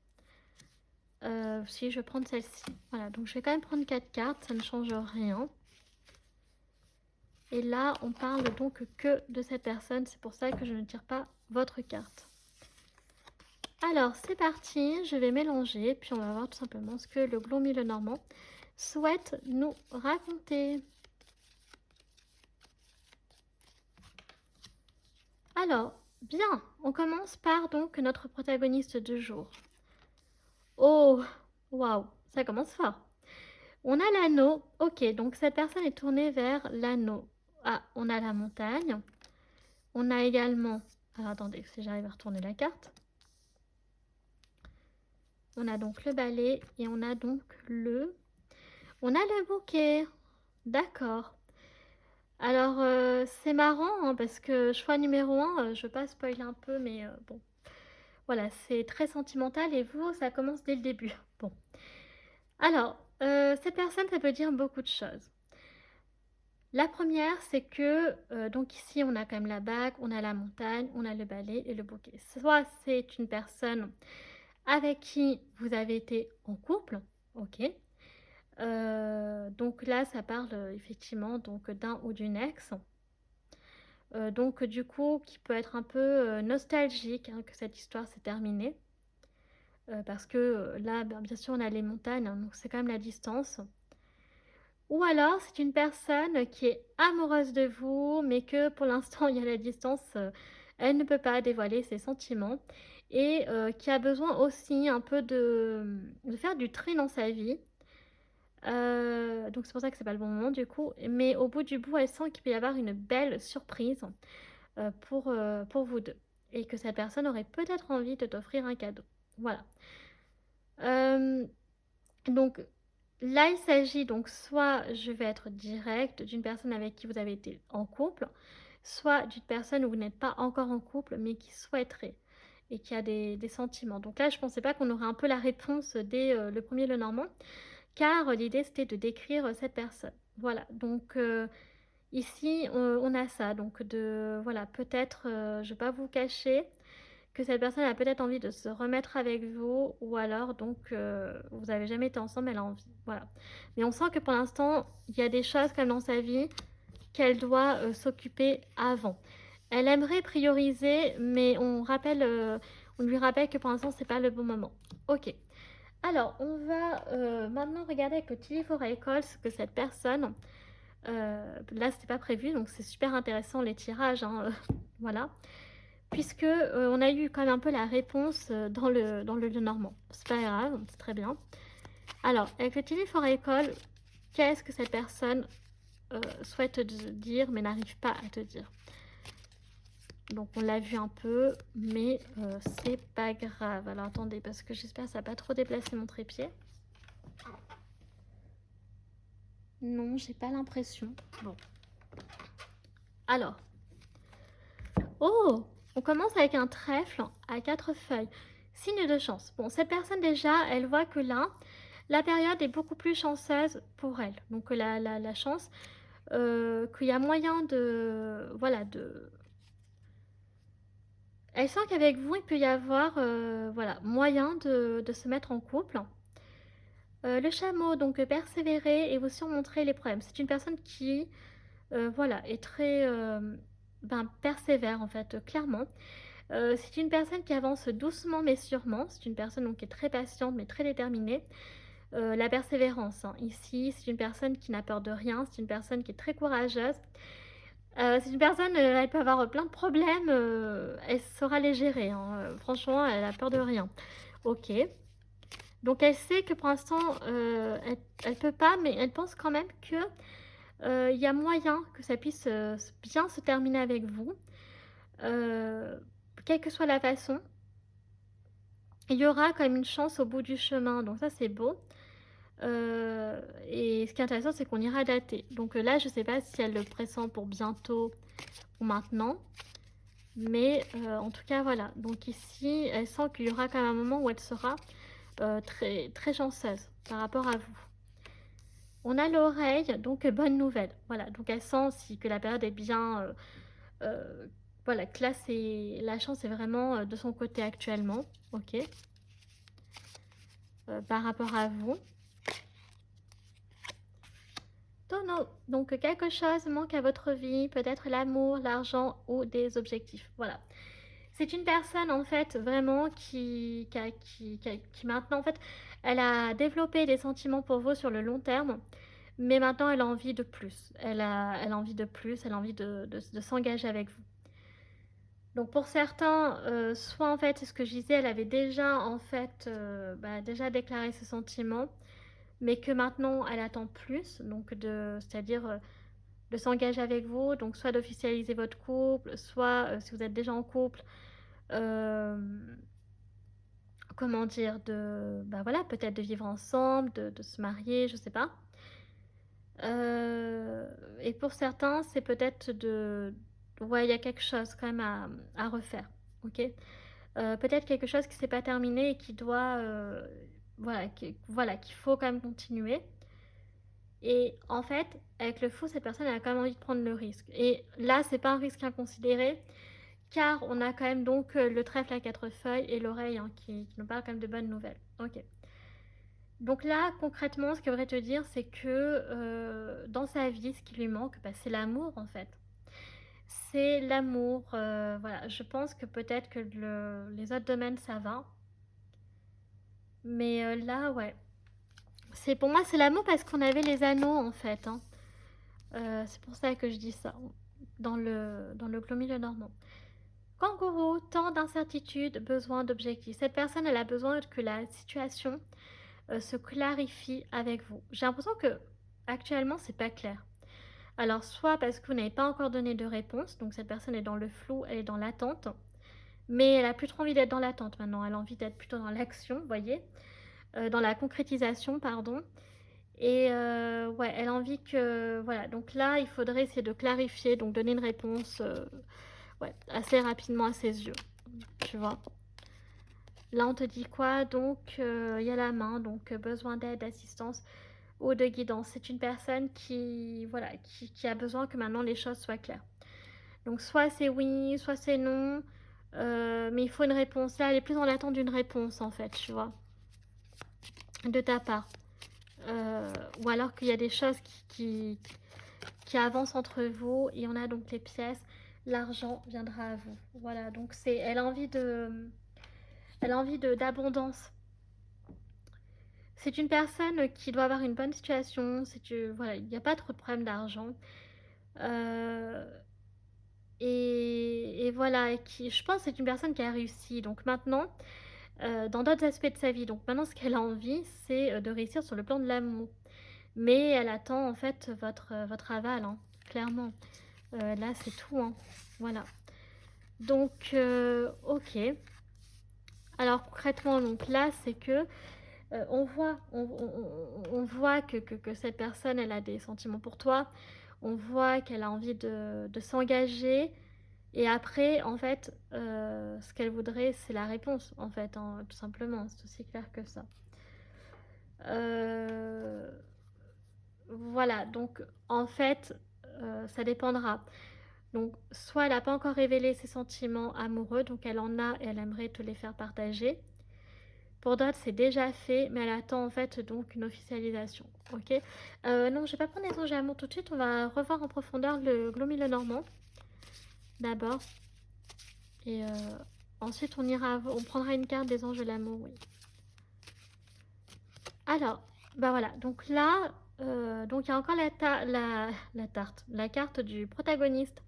Si je vais prendre celle-ci. Voilà, donc je vais quand même prendre 4 cartes, ça ne change rien. Et là, on parle donc que de cette personne, c'est pour ça que je ne tire pas votre carte. Alors, c'est parti, je vais mélanger, puis on va voir tout simplement ce que le Gloomy Lenormand souhaite nous raconter. Alors, bien, on commence par donc notre protagoniste du jour. Oh, waouh, ça commence fort. On a l'anneau, ok, donc cette personne est tournée vers l'anneau. Ah, on a la montagne. On a également, alors attendez, si j'arrive à retourner la carte. On a donc le balai et on a donc on a le bouquet. D'accord. Alors, c'est marrant hein, parce que choix numéro 1, je ne veux pas spoiler un peu, mais bon. Voilà, c'est très sentimental et vous, ça commence dès le début. Bon. Alors, cette personne, ça peut dire beaucoup de choses. La première, c'est que, donc ici, on a quand même la bague, on a la montagne, on a le balai et le bouquet. Soit c'est une personne avec qui vous avez été en couple, ok. Donc là, ça parle effectivement donc d'un ou d'une ex. Donc du coup, qui peut être un peu nostalgique hein, que cette histoire s'est terminée. Parce que là, ben, bien sûr, on a les montagnes, hein, donc c'est quand même la distance. Ou alors, c'est une personne qui est amoureuse de vous, mais que pour l'instant, il y a la distance, elle ne peut pas dévoiler ses sentiments et qui a besoin aussi un peu de faire du tri dans sa vie. Donc c'est pour ça que c'est pas le bon moment du coup. Mais au bout du bout, elle sent qu'il peut y avoir une belle surprise pour vous deux. Et que cette personne aurait peut-être envie de t'offrir un cadeau. Voilà. Euh, donc là, il s'agit donc soit je vais être directe d'une personne avec qui vous avez été en couple, soit d'une personne où vous n'êtes pas encore en couple mais qui souhaiterait et qui a des sentiments. Donc là, je ne pensais pas qu'on aurait un peu la réponse dès le premier Lenormand, car l'idée c'était de décrire cette personne. Voilà, donc ici on a ça, donc voilà, peut-être, je ne vais pas vous cacher, que cette personne a peut-être envie de se remettre avec vous ou alors donc vous avez jamais été ensemble, elle a envie. Voilà. Mais on sent que pour l'instant, il y a des choses comme dans sa vie qu'elle doit s'occuper avant. Elle aimerait prioriser, mais on lui rappelle que pour l'instant, c'est pas le bon moment. Ok. Alors, on va maintenant regarder avec le Tilly for Recall ce que cette personne. Là, c'était pas prévu, donc c'est super intéressant les tirages. Hein, voilà puisque on a eu quand même un peu la réponse dans le Lenormand. C'est pas grave, c'est très bien. Alors, avec le Tilly for Recall, qu'est-ce que cette personne souhaite te dire mais n'arrive pas à te dire? Donc on l'a vu un peu, mais c'est pas grave. Alors attendez, parce que j'espère que ça n'a pas trop déplacé mon trépied. Non, j'ai pas l'impression. Bon. Alors. Oh! On commence avec un trèfle à 4 feuilles, signe de chance. Bon, cette personne déjà, elle voit que là, la période est beaucoup plus chanceuse pour elle. Donc la chance, qu'il y a moyen de voilà, elle sent qu'avec vous, il peut y avoir, voilà, moyen de se mettre en couple. Le chameau, donc persévérer et vous surmonter les problèmes. C'est une personne qui, voilà, est très, ben, persévère en fait, clairement. C'est une personne qui avance doucement mais sûrement. C'est une personne donc qui est très patiente mais très déterminée. La persévérance, hein, ici, c'est une personne qui n'a peur de rien, c'est une personne qui est très courageuse. C'est une personne, elle peut avoir plein de problèmes, elle saura les gérer, hein, franchement, elle a peur de rien. OK. Donc elle sait que pour l'instant, elle peut pas, mais elle pense quand même que, il y a moyen que ça puisse, bien se terminer avec vous, heu, quelle que soit la façon. Il y aura quand même une chance au bout du chemin, donc ça, c'est beau. Et ce qui est intéressant, c'est qu'on ira dater. Donc, là, je sais pas si elle le pressent pour bientôt ou maintenant, mais en tout cas, voilà. Donc ici, elle sent qu'il y aura quand même un moment où elle sera, très très chanceuse par rapport à vous. On a l'oreille, donc bonne nouvelle. Voilà, donc elle sent aussi que la période est bien, voilà, que là, c'est la chance est vraiment, de son côté actuellement. OK, par rapport à vous. Tonneau, donc quelque chose manque à votre vie, peut-être l'amour, l'argent ou des objectifs. Voilà. C'est une personne en fait vraiment qui maintenant en fait, elle a développé des sentiments pour vous sur le long terme, mais maintenant elle a envie de plus. Elle a envie de plus, elle a envie de s'engager avec vous. Donc pour certains, soit en fait, c'est ce que je disais, elle avait déjà en fait, bah, déjà déclaré ses sentiments, mais que maintenant elle attend plus, donc c'est-à-dire, de s'engager avec vous, donc soit d'officialiser votre couple, soit, si vous êtes déjà en couple, hem, comment dire? Bah, voilà, peut-être de vivre ensemble, de se marier, je sais pas. Heu et pour certains, c'est peut-être ouais, il y a quelque chose quand même à refaire, OK? Peut-être quelque chose qui s'est pas terminé et qui doit, voilà, qu'il faut quand même continuer. Et en fait, avec le fou, cette personne elle a quand même envie de prendre le risque. Et là, c'est pas un risque inconsidéré, car on a quand même donc le trèfle à 4 feuilles et l'oreille hein, qui nous parle quand même de bonnes nouvelles. Ok. Donc là, concrètement, ce que je voudrais te dire, c'est que dans sa vie, ce qui lui manque, bah, c'est l'amour en fait. C'est l'amour. Voilà, je pense que peut-être que les autres domaines, ça va. Mais là, ouais. Pour moi, c'est l'amour parce qu'on avait les anneaux en fait, hein. C'est pour ça que je dis ça, dans le clos milieu normand. Kangourou, tant d'incertitudes, besoin d'objectifs. Cette personne, elle a besoin que la situation se clarifie avec vous. J'ai l'impression que actuellement, c'est pas clair. Alors, soit parce que vous n'avez pas encore donné de réponse, donc cette personne est dans le flou, elle est dans l'attente, mais elle a plus trop envie d'être dans l'attente maintenant, elle a envie d'être plutôt dans l'action, vous voyez, dans la concrétisation, pardon. Et ouais, elle a envie que voilà, donc là, il faudrait essayer de clarifier, donc donner une réponse, ouais, assez rapidement à ses yeux, tu vois? Là, on te dit quoi? Donc il y a la main, donc besoin d'aide, d'assistance ou de guidance. C'est une personne qui voilà, qui a besoin que maintenant les choses soient claires. Donc soit c'est oui, soit c'est non, mais il faut une réponse. Là, elle est plus dans l'attente d'une réponse, en fait, tu vois? De ta part. Heu, ou alors qu'il y a des choses qui avance entre vous et on a donc les pièces, l'argent viendra à vous. Voilà, donc elle a envie de d'abondance. C'est une personne qui doit avoir une bonne situation, voilà, il n'y a pas trop de problème d'argent. Heu et voilà et qui je pense c'est une personne qui a réussi. Donc maintenant, dans d'autres aspects de sa vie, donc maintenant ce qu'elle a envie, c'est, de réussir sur le plan de l'amour. Mais elle attend en fait votre aval, hein, clairement. Là, c'est tout, hein. Voilà. Donc, OK. Alors concrètement, donc là, c'est que, on voit que cette personne, elle a des sentiments pour toi. On voit qu'elle a envie de s'engager, Et après, en fait, ce qu'elle voudrait, c'est la réponse, en fait, hein, tout simplement. C'est aussi clair que ça. Euh, voilà, donc en fait, ça dépendra. Donc, soit elle n'a pas encore révélé ses sentiments amoureux, donc elle en a et elle aimerait te les faire partager. Pour d'autres, c'est déjà fait, mais elle attend en fait donc une officialisation. Ok. Non, je vais pas prendre les anges amour tout de suite. On va revoir en profondeur le Glomille-Normand d'abord. Et ensuite, on prendra une carte des anges de l'amour, oui. Alors, bah voilà. Donc là, donc il y a encore la carte du protagoniste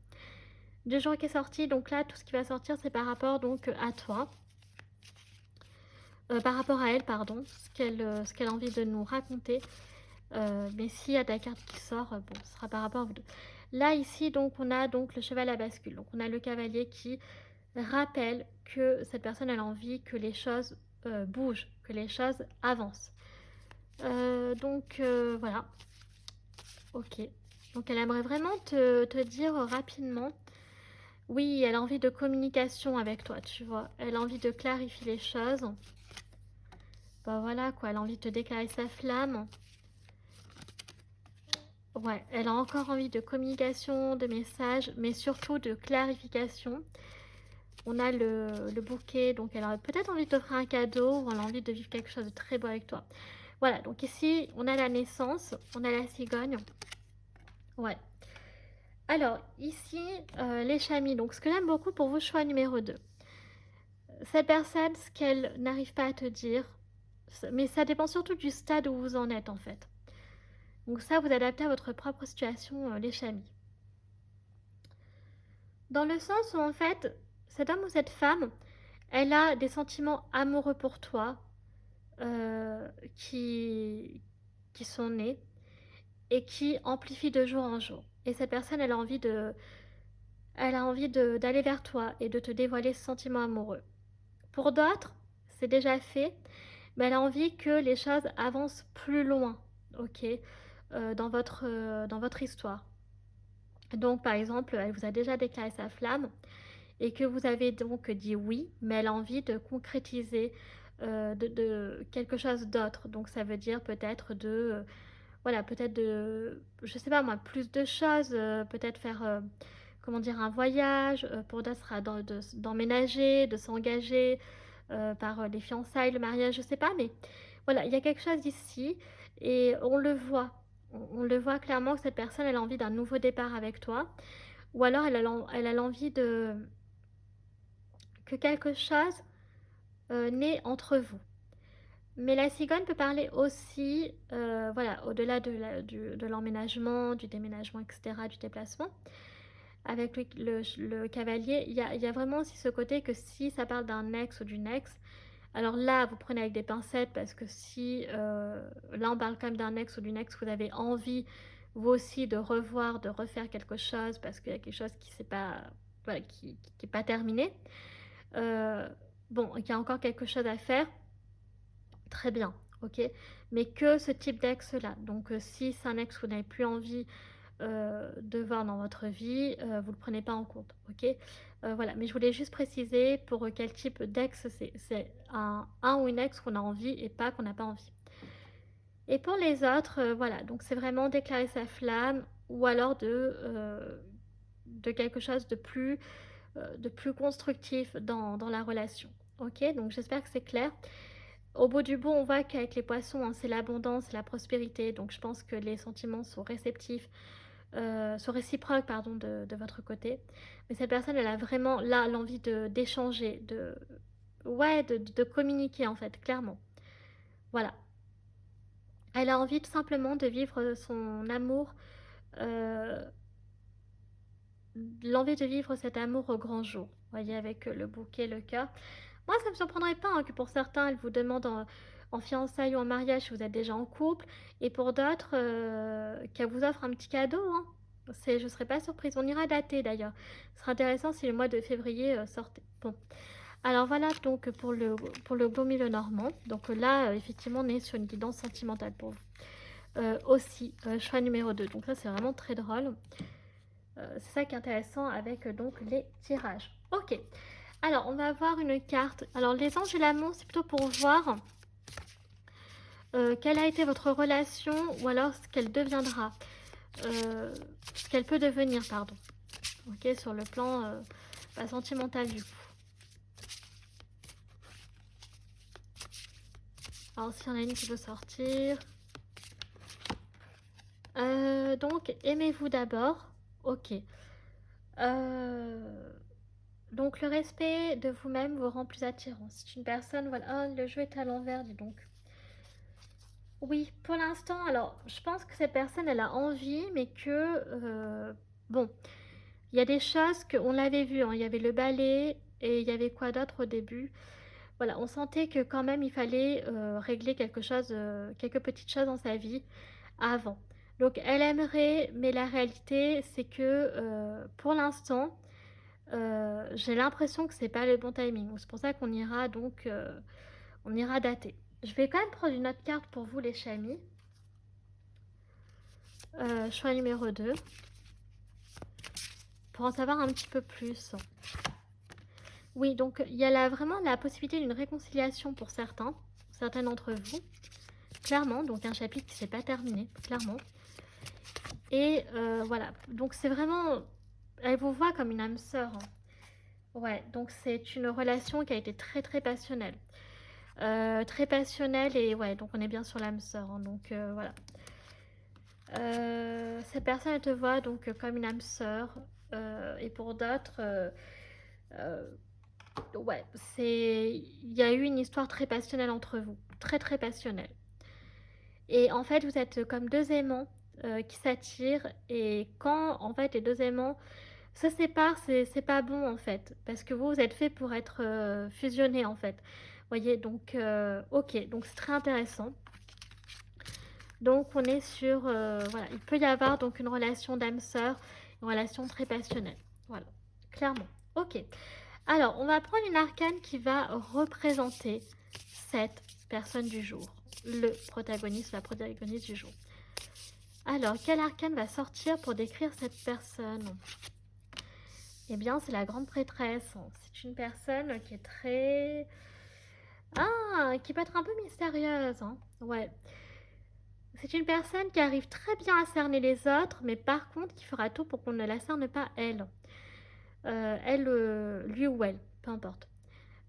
du jour qui est sorti. Donc là, tout ce qui va sortir, c'est par rapport donc à toi. Par rapport à elle, pardon, ce qu'elle a envie de nous raconter. Mais s'il y a ta carte qui sort, bon, ce sera par rapport à vous deux. Là, ici, donc, on a donc le cheval à bascule. Donc, on a le cavalier qui rappelle que cette personne elle a envie que les choses bougent, que les choses avancent. Voilà. Ok. Donc, elle aimerait vraiment te dire rapidement. Oui, elle a envie de communication avec toi, tu vois. Elle a envie de clarifier les choses. Bah voilà, quoi. Elle a envie de te déclarer sa flamme. Ouais, elle a encore envie de communication, de messages, mais surtout de clarification. On a le bouquet, donc elle a peut-être envie de t'offrir un cadeau ou elle a envie de vivre quelque chose de très beau avec toi. Voilà, donc ici, on a la naissance, on a la cigogne. Ouais. Alors, ici, les chamis. Donc, ce que j'aime beaucoup pour vous, choix numéro 2. Cette personne, ce qu'elle n'arrive pas à te dire, mais ça dépend surtout du stade où vous en êtes, en fait. Donc ça, vous adaptez à votre propre situation, les chamis. Dans le sens où, en fait, cet homme ou cette femme, elle a des sentiments amoureux pour toi euh, qui, qui sont nés et qui amplifient de jour en jour. Et cette personne, elle a envie d'aller vers toi et de te dévoiler ce sentiment amoureux. Pour d'autres, c'est déjà fait, mais elle a envie que les choses avancent plus loin, ok, dans votre histoire. Donc, par exemple, elle vous a déjà déclaré sa flamme et que vous avez donc dit oui, mais elle a envie de concrétiser de quelque chose d'autre. Donc, ça veut dire peut-être voilà, peut-être je sais pas moi, plus de choses, peut-être faire, comment dire, un voyage, pour d'autres, ce sera d'emménager, de s'engager par les fiançailles, le mariage, je sais pas, mais voilà, il y a quelque chose ici et on le voit. On le voit clairement que cette personne, elle a envie d'un nouveau départ avec toi, ou alors elle a l'envie que quelque chose naît entre vous. Mais la cigogne peut parler aussi, voilà, au-delà de l'emménagement, du déménagement, etc., du déplacement. Avec le cavalier, il y a vraiment aussi ce côté que si ça parle d'un ex ou d'une ex, alors là, vous prenez avec des pincettes parce que si, là, on parle quand même d'un ex ou d'une ex, vous avez envie, vous aussi, de revoir, de refaire quelque chose parce qu'il y a quelque chose qui n'est pas, voilà, qui est pas terminé. Euh, bon, il y a encore quelque chose à faire. Très bien, ok. Mais que ce type d'ex-là. Donc, si c'est un ex que vous n'avez plus envie de voir dans votre vie, vous ne le prenez pas en compte, ok. Voilà, mais je voulais juste préciser pour quel type d'ex c'est. C'est un ou une ex qu'on a envie et pas qu'on n'a pas envie. Et pour les autres, voilà, donc c'est vraiment déclarer sa flamme ou alors de quelque chose de plus constructif dans la relation. Ok, donc j'espère que c'est clair. Au bout du bout, on voit qu'avec les poissons, hein, c'est l'abondance, la prospérité. Donc je pense que les sentiments sont réceptifs, sont réciproques, pardon, de votre côté. Mais cette personne, elle a vraiment là l'envie d'échanger, ouais, de communiquer en fait, clairement. Voilà. Elle a envie tout simplement de vivre son amour, euh, l'envie de vivre cet amour au grand jour. Vous voyez, avec le bouquet, le cœur. Moi, ça ne me surprendrait pas hein, que pour certains, elle vous demande en fiançailles ou en mariage si vous êtes déjà en couple, et pour d'autres, qu'elle vous offre un petit cadeau. Hein. Je ne serais pas surprise. On ira dater d'ailleurs. Ce sera intéressant si le mois de février sortait. Bon. Alors voilà donc pour le Glomille Normand. Donc là, effectivement, on est sur une guidance sentimentale pour vous. Aussi, choix numéro 2. Donc ça, c'est vraiment très drôle. C'est ça qui est intéressant avec donc les tirages. Ok, alors on va voir une carte. Alors les anges et l'amour, c'est plutôt pour voir quelle a été votre relation ou alors ce qu'elle deviendra. Ce qu'elle peut devenir, pardon. Ok, sur le plan sentimental du coup. Alors s'il y en a une qui veut sortir. Donc aimez-vous d'abord. Ok. Donc le respect de vous-même vous rend plus attirant. C'est une personne, voilà. Oh, le jeu est à l'envers, dis donc. Oui, pour l'instant, alors je pense que cette personne, elle a envie, mais que, bon, il y a des choses qu'on l'avait vu, hein. Il y avait le balai et il y avait quoi d'autre au début. Voilà, on sentait que quand même il fallait régler quelque chose, quelques petites choses dans sa vie avant. Donc elle aimerait, mais la réalité, c'est que pour l'instant, j'ai l'impression que c'est pas le bon timing. C'est pour ça qu'on ira donc, on ira dater. Je vais quand même prendre une autre carte pour vous, les chamis. Choix numéro 2. Pour en savoir un petit peu plus. Oui, donc il y a vraiment la possibilité d'une réconciliation pour certains d'entre vous. Clairement, donc un chapitre qui ne s'est pas terminé, clairement. Et voilà, donc c'est vraiment... Elle vous voit comme une âme sœur. Hein. Ouais, donc c'est une relation qui a été très très passionnelle. Très passionnelle et ouais, donc on est bien sur l'âme sœur. Hein, donc voilà. Cette personne, elle te voit donc comme une âme sœur. Et pour d'autres, ouais, il y a eu une histoire très passionnelle entre vous. Très très passionnelle. Et en fait, vous êtes comme deux aimants qui s'attirent. Et quand, en fait, les deux aimants se séparent, c'est pas bon, en fait. Parce que vous êtes fait pour être fusionnés, en fait. Vous voyez, donc, ok. Donc, c'est très intéressant. Donc, on est sur... voilà, il peut y avoir donc une relation d'âme-sœur, une relation très passionnelle. Voilà, clairement. Ok. Alors, on va prendre une arcane qui va représenter cette personne du jour. Le protagoniste, la protagoniste du jour. Alors, quel arcane va sortir pour décrire cette personne? Eh bien, c'est la grande prêtresse. C'est une personne qui est très... Ah, qui peut être un peu mystérieuse. Hein. Ouais. C'est une personne qui arrive très bien à cerner les autres, mais par contre, qui fera tout pour qu'on ne la cerne pas elle. Lui ou elle, peu importe.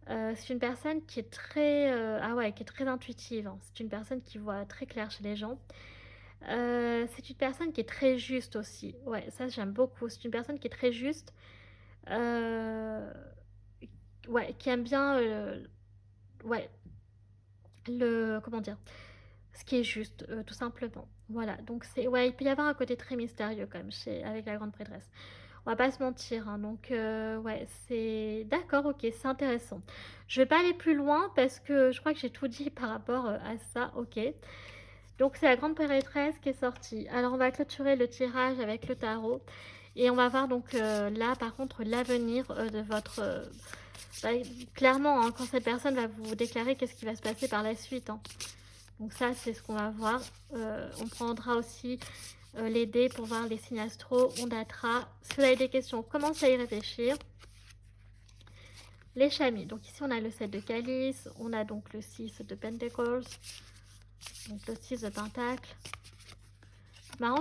C'est une personne qui est très, ah ouais, qui est très intuitive. Hein. C'est une personne qui voit très clair chez les gens. C'est une personne qui est très juste aussi. Ouais, ça j'aime beaucoup. C'est une personne qui est très juste. Euh, ouais, qui aime bien, ouais, comment dire, ce qui est juste, tout simplement. Voilà, donc ouais, il peut y avoir un côté très mystérieux quand même avec la grande prêtresse. On va pas se mentir, hein, donc ouais, c'est... D'accord, ok, c'est intéressant. Je vais pas aller plus loin parce que je crois que j'ai tout dit par rapport à ça, ok. Donc c'est la grande prêtresse qui est sortie. Alors on va clôturer le tirage avec le tarot. Et on va voir donc là par contre l'avenir de votre... bah, clairement, hein, quand cette personne va vous déclarer qu'est-ce qui va se passer par la suite. Hein. Donc ça c'est ce qu'on va voir. On prendra aussi les dés pour voir les signes astro. On datera. Si vous avez des questions, commencez à y réfléchir. Les chamis. Donc ici on a le 7 de calice. On a donc le 6 de pentacles. Donc le 6 de pentacle. Marrant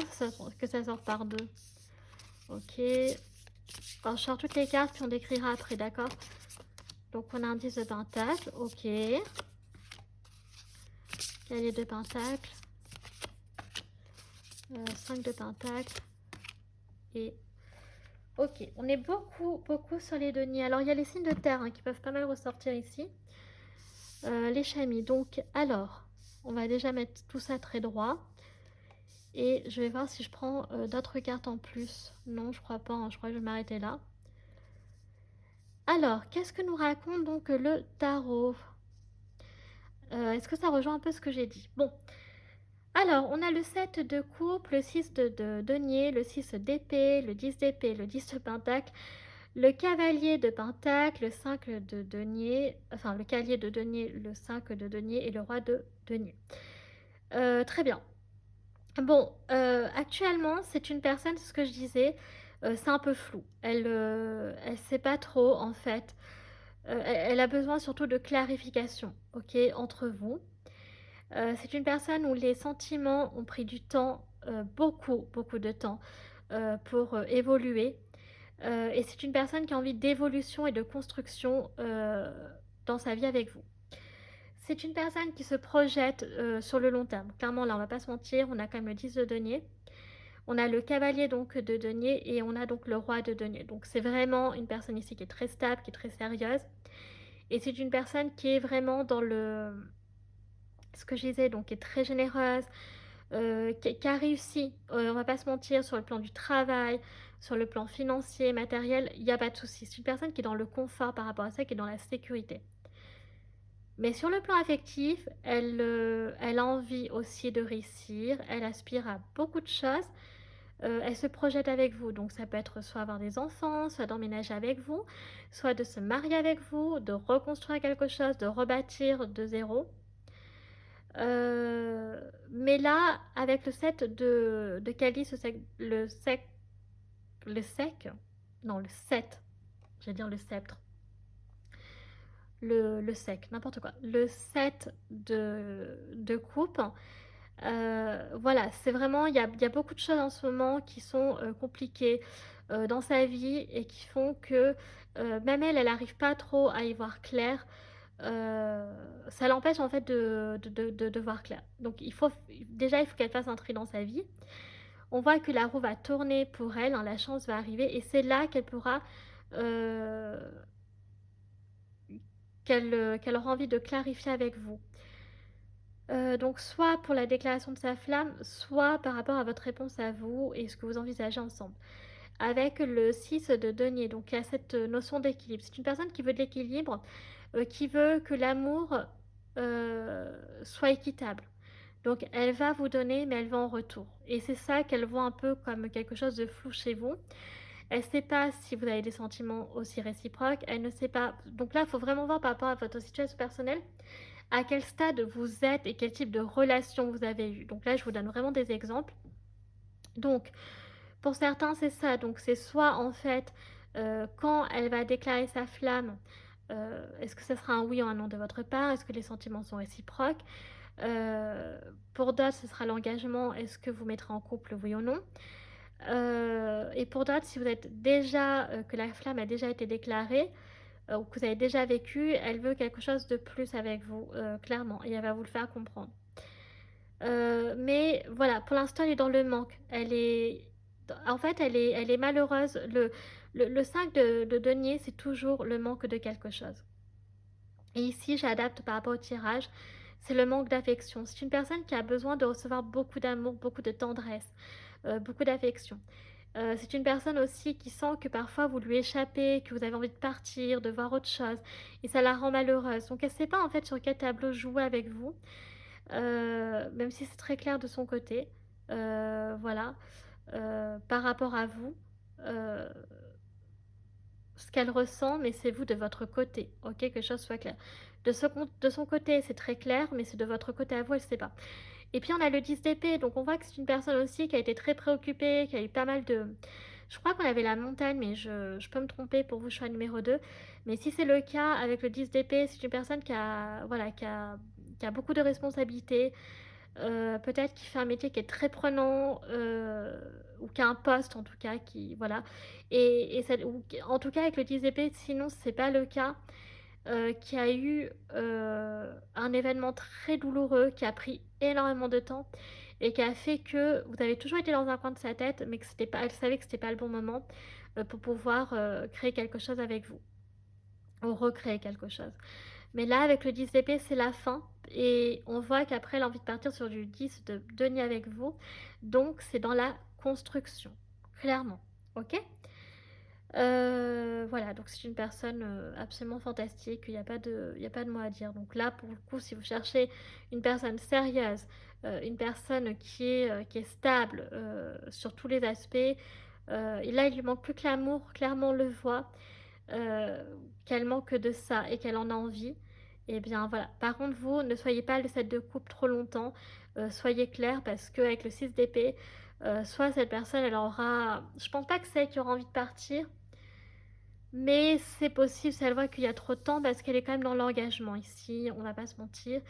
que ça sort par deux. Ok. Alors je sors toutes les cartes puis on décrira après, d'accord? Donc on a un 10 de pentacle. Ok. Cavalier de pentacle. 5 de pentacle. Et... ok, on est beaucoup sur les deniers. Alors il y a les signes de terre hein, qui peuvent pas mal ressortir ici. Les chamis. Donc alors, on va déjà mettre tout ça très droit. Et je vais voir si je prends d'autres cartes en plus. Non, je crois pas. Hein, je crois que je vais m'arrêter là. Alors, qu'est-ce que nous raconte donc le tarot? Est-ce que ça rejoint un peu ce que j'ai dit? Bon. Alors, on a le 7 de coupe, le 6 de denier, le 6 d'épée, le 10 d'épée, le 10 de pentacle, le cavalier de pentacle, le 5 de denier, enfin le cavalier de denier, le 5 de denier et le roi de denier. Très bien. Bon, actuellement, c'est une personne, c'est ce que je disais, c'est un peu flou. Elle sait pas trop en fait, elle a besoin surtout de clarification, OK, entre vous. C'est une personne où les sentiments ont pris du temps, beaucoup, beaucoup de temps, pour, évoluer, et c'est une personne qui a envie d'évolution et de construction, dans sa vie avec vous. C'est une personne qui se projette, sur le long terme. Clairement, là, on va pas se mentir, on a quand même le 10 de denier. On a le cavalier donc de denier et on a donc le roi de denier. Donc c'est vraiment une personne ici qui est très stable, qui est très sérieuse et c'est une personne qui est vraiment dans le ce que je disais, donc qui est très généreuse, qui a réussi, on va pas se mentir, sur le plan du travail, sur le plan financier, matériel, il y a pas de souci. C'est une personne qui est dans le confort par rapport à ça, qui est dans la sécurité. Mais sur le plan affectif, elle a envie aussi de réussir, elle aspire à beaucoup de choses, elle se projette avec vous. Donc ça peut être soit avoir des enfants, soit d'emménager avec vous, soit de se marier avec vous, de reconstruire quelque chose, de rebâtir de zéro. Mais là, avec le set de Calice, le sec, non, le 7, je vais dire le sceptre, le sec, n'importe quoi, le 7 de coupe. Voilà, c'est vraiment, il y a beaucoup de choses en ce moment qui sont compliquées dans sa vie et qui font que même elle, elle n'arrive pas trop à y voir clair. Ça l'empêche en fait de voir clair. Donc déjà, il faut qu'elle fasse un tri dans sa vie. On voit que la roue va tourner pour elle, hein, la chance va arriver et c'est là qu'elle pourra, euh, qu'elle aura envie de clarifier avec vous. Donc soit pour la déclaration de sa flamme, soit par rapport à votre réponse à vous et ce que vous envisagez ensemble. Avec le 6 de denier, donc il y a cette notion d'équilibre. C'est une personne qui veut de l'équilibre, qui veut que l'amour soit équitable. Donc elle va vous donner, mais elle va en retour. Et c'est ça qu'elle voit un peu comme quelque chose de flou chez vous. Elle ne sait pas si vous avez des sentiments aussi réciproques. Elle ne sait pas. Donc là, il faut vraiment voir par rapport à votre situation personnelle à quel stade vous êtes et quel type de relation vous avez eu. Donc là, je vous donne vraiment des exemples. Donc, pour certains, c'est ça. Donc, c'est soit en fait, quand elle va déclarer sa flamme, est-ce que ce sera un oui ou un non de votre part? Est-ce que les sentiments sont réciproques? Euh, pour d'autres, ce sera l'engagement. Est-ce que vous mettrez en couple, oui ou non? Et pour d'autres, si vous êtes déjà, que la flamme a déjà été déclarée, ou que vous avez déjà vécu, elle veut quelque chose de plus avec vous, clairement, et elle va vous le faire comprendre. Mais voilà, pour l'instant, elle est dans le manque. En fait, elle est malheureuse. Le 5 de denier, c'est toujours le manque de quelque chose. Et ici, j'adapte par rapport au tirage, c'est le manque d'affection. C'est une personne qui a besoin de recevoir beaucoup d'amour, beaucoup de tendresse, beaucoup d'affection. C'est une personne aussi qui sent que parfois vous lui échappez, que vous avez envie de partir, de voir autre chose, et ça la rend malheureuse. Donc elle ne sait pas en fait sur quel tableau jouer avec vous, même si c'est très clair de son côté. Voilà. Par rapport à vous, euh, ce qu'elle ressent, mais c'est vous de votre côté, ok, que les choses soient claires. De son côté, c'est très clair, mais c'est de votre côté à vous, elle ne sait pas. Et puis on a le 10 d'épée, donc on voit que c'est une personne aussi qui a été très préoccupée, qui a eu pas mal de... Je crois qu'on avait la montagne, mais je peux me tromper pour vous, choix numéro 2. Mais si c'est le cas, avec le 10 d'épée, c'est une personne qui a, voilà, qui a beaucoup de responsabilités, peut-être qui fait un métier qui est très prenant, ou qui a un poste en tout cas, qui... Voilà. En tout cas avec le 10 d'épée, sinon c'est pas le cas, qui a eu un événement très douloureux, qui a pris énormément de temps et qui a fait que vous avez toujours été dans un coin de sa tête, mais que c'était pas, elle savait que c'était pas le bon moment pour pouvoir créer quelque chose avec vous ou recréer quelque chose. Mais là, avec le 10 d'épée, c'est la fin. Et on voit qu'après, elle a envie de partir sur du 10 de denier avec vous. Donc, c'est dans la construction. Clairement. Ok. Voilà, donc c'est une personne absolument fantastique, il y a pas de mot à dire. Donc là, pour le coup, si vous cherchez une personne sérieuse, une personne qui est stable sur tous les aspects, et là, il lui manque plus que l'amour, clairement on le voit, euh, qu'elle manque de ça et qu'elle en a envie. Et bien voilà. Par contre, vous, ne soyez pas le 7 de coupe trop longtemps, soyez clair parce qu'avec le 6 d'épée, soit cette personne, elle aura, je pense pas que c'est elle qui aura envie de partir, mais c'est possible si elle voit qu'il y a trop de temps parce qu'elle est quand même dans l'engagement ici, on va pas se mentir.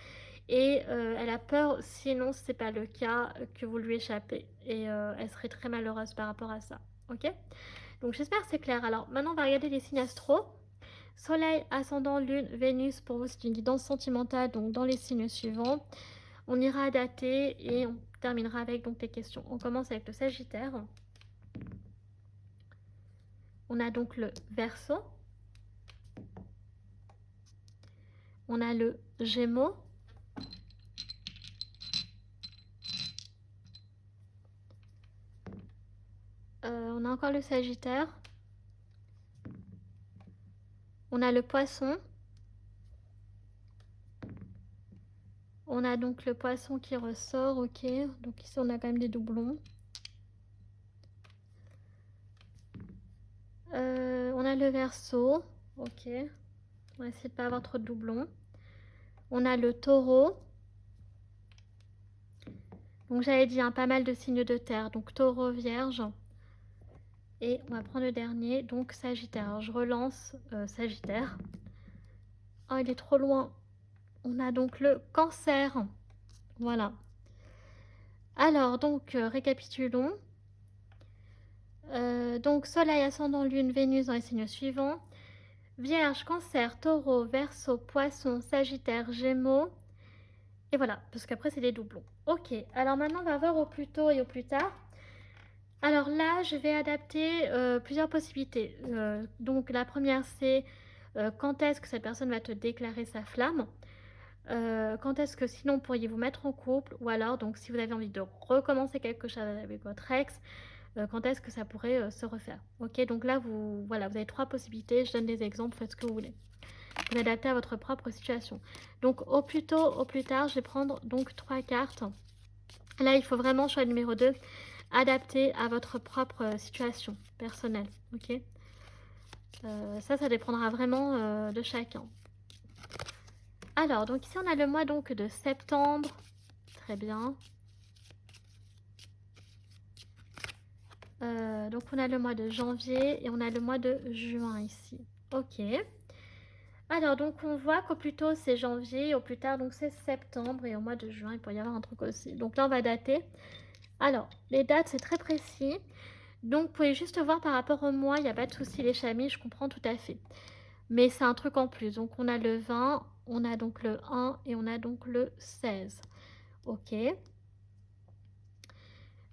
Et elle a peur, sinon c'est pas le cas, que vous lui échappez. Et elle serait très malheureuse par rapport à ça. Ok? Donc j'espère que c'est clair. Alors maintenant on va regarder les signes astro. Soleil, ascendant, lune, Vénus, pour vous c'est une guidance sentimentale, donc dans les signes suivants. On ira dater et on terminera avec donc les questions. On commence avec le Sagittaire. On a donc le Verseau. On a le Gémeaux. On a encore le Sagittaire. On a le Poisson. On a donc le Poisson qui ressort, ok. Donc ici on a quand même des doublons. On a le Verseau, ok. On va essayer de pas avoir trop de doublons. On a le Taureau. Donc j'avais dit pas mal de signes de terre. Donc Taureau, Vierge. Et on va prendre le dernier, donc Sagittaire. Alors, je relance Sagittaire. Oh, il est trop loin. On a donc le Cancer. Voilà. Alors, donc, récapitulons. Donc, Soleil, Ascendant, Lune, Vénus dans les signes suivants. Vierge, Cancer, Taureau, Verseau, Poisson, Sagittaire, Gémeaux. Et voilà, parce qu'après, c'est des doublons. Ok, alors maintenant, on va voir au plus tôt et au plus tard. Alors là, je vais adapter plusieurs possibilités. Donc, la première, c'est quand est-ce que cette personne va te déclarer sa flamme. Quand est-ce que sinon pourriez-vous mettre en couple, ou alors donc si vous avez envie de recommencer quelque chose avec votre ex, quand est-ce que ça pourrait se refaire. Ok, donc là voilà, vous avez trois possibilités, je donne des exemples, faites ce que vous voulez. Vous adaptez à votre propre situation. Donc au plus tôt, au plus tard, je vais prendre donc 3 cartes. Là, il faut vraiment, choix numéro 2, adapter à votre propre situation personnelle. Ok, ça dépendra vraiment de chacun. Alors, donc ici, on a le mois donc de septembre. Très bien. Donc, on a le mois de janvier et on a le mois de juin ici. Ok. Alors, donc, on voit qu'au plus tôt, c'est janvier, au plus tard, donc, c'est septembre. Et au mois de juin, il pourrait y avoir un truc aussi. Donc là, on va dater. Alors, les dates, c'est très précis. Donc, vous pouvez juste voir par rapport au mois, il n'y a pas de souci, les chamis, je comprends tout à fait. Mais c'est un truc en plus. Donc, on a le 20, on a donc le 1 et on a donc le 16. Ok.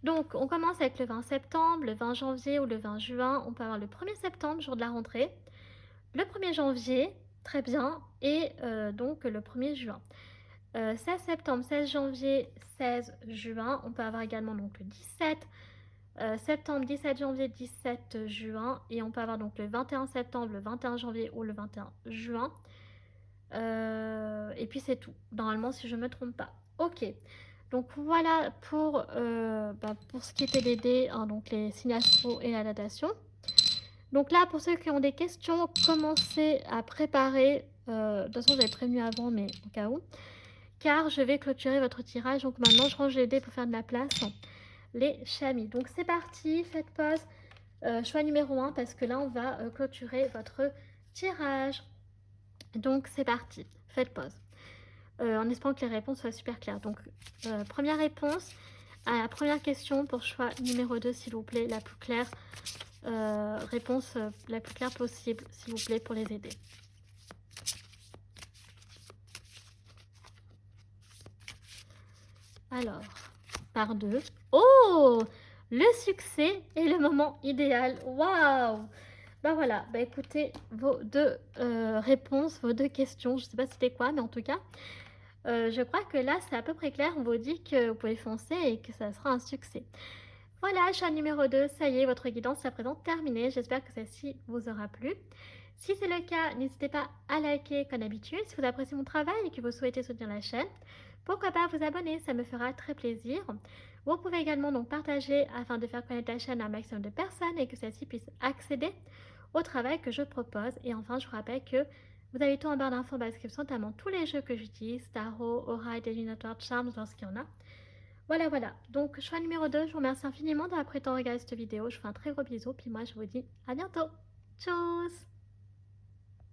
Donc, on commence avec le 20 septembre, le 20 janvier ou le 20 juin. On peut avoir le 1er septembre, jour de la rentrée, le 1er janvier, très bien, et donc le 1er juin. 16 septembre, 16 janvier, 16 juin. On peut avoir également donc le 17 septembre, 17 janvier, 17 juin. Et on peut avoir donc le 21 septembre, le 21 janvier ou le 21 juin. Et puis c'est tout, normalement, si je ne me trompe pas. Ok. Donc voilà pour ce qui était des dés, hein, donc les signes astro et la datation. Donc là, pour ceux qui ont des questions, commencez à préparer. De toute façon, j'avais prévenu avant, mais au cas où. Car je vais clôturer votre tirage. Donc maintenant, je range les dés pour faire de la place. Les chamis. Donc c'est parti, faites pause. Choix numéro 1, parce que là, on va clôturer votre tirage. Donc c'est parti, faites pause. En espérant que les réponses soient super claires. Donc, première réponse à la première question pour choix numéro 2, s'il vous plaît, la plus claire. Réponse la plus claire possible, s'il vous plaît, pour les aider. Alors, par 2. Oh, le succès est le moment idéal. Waouh! Bah voilà, bah écoutez, vos deux réponses, vos deux questions, je sais pas c'était quoi, mais en tout cas, je crois que là, c'est à peu près clair. On vous dit que vous pouvez foncer et que ça sera un succès. Voilà, choix numéro 2, ça y est, votre guidance est à présent terminée. J'espère que celle-ci vous aura plu. Si c'est le cas, n'hésitez pas à liker comme d'habitude. Si vous appréciez mon travail et que vous souhaitez soutenir la chaîne, pourquoi pas vous abonner, ça me fera très plaisir. Vous pouvez également donc partager afin de faire connaître la chaîne à un maximum de personnes et que celle-ci puisse accéder au travail que je propose. Et enfin, je vous rappelle que vous avez tout en barre d'infos dans la description, notamment tous les jeux que j'utilise, Tarot, Aura, Divinatoire, Charms, lorsqu'il y en a. Voilà, voilà. Donc choix numéro 2, je vous remercie infiniment d'avoir pris le temps de regarder cette vidéo. Je vous fais un très gros bisou, puis moi je vous dis à bientôt. Tchuss!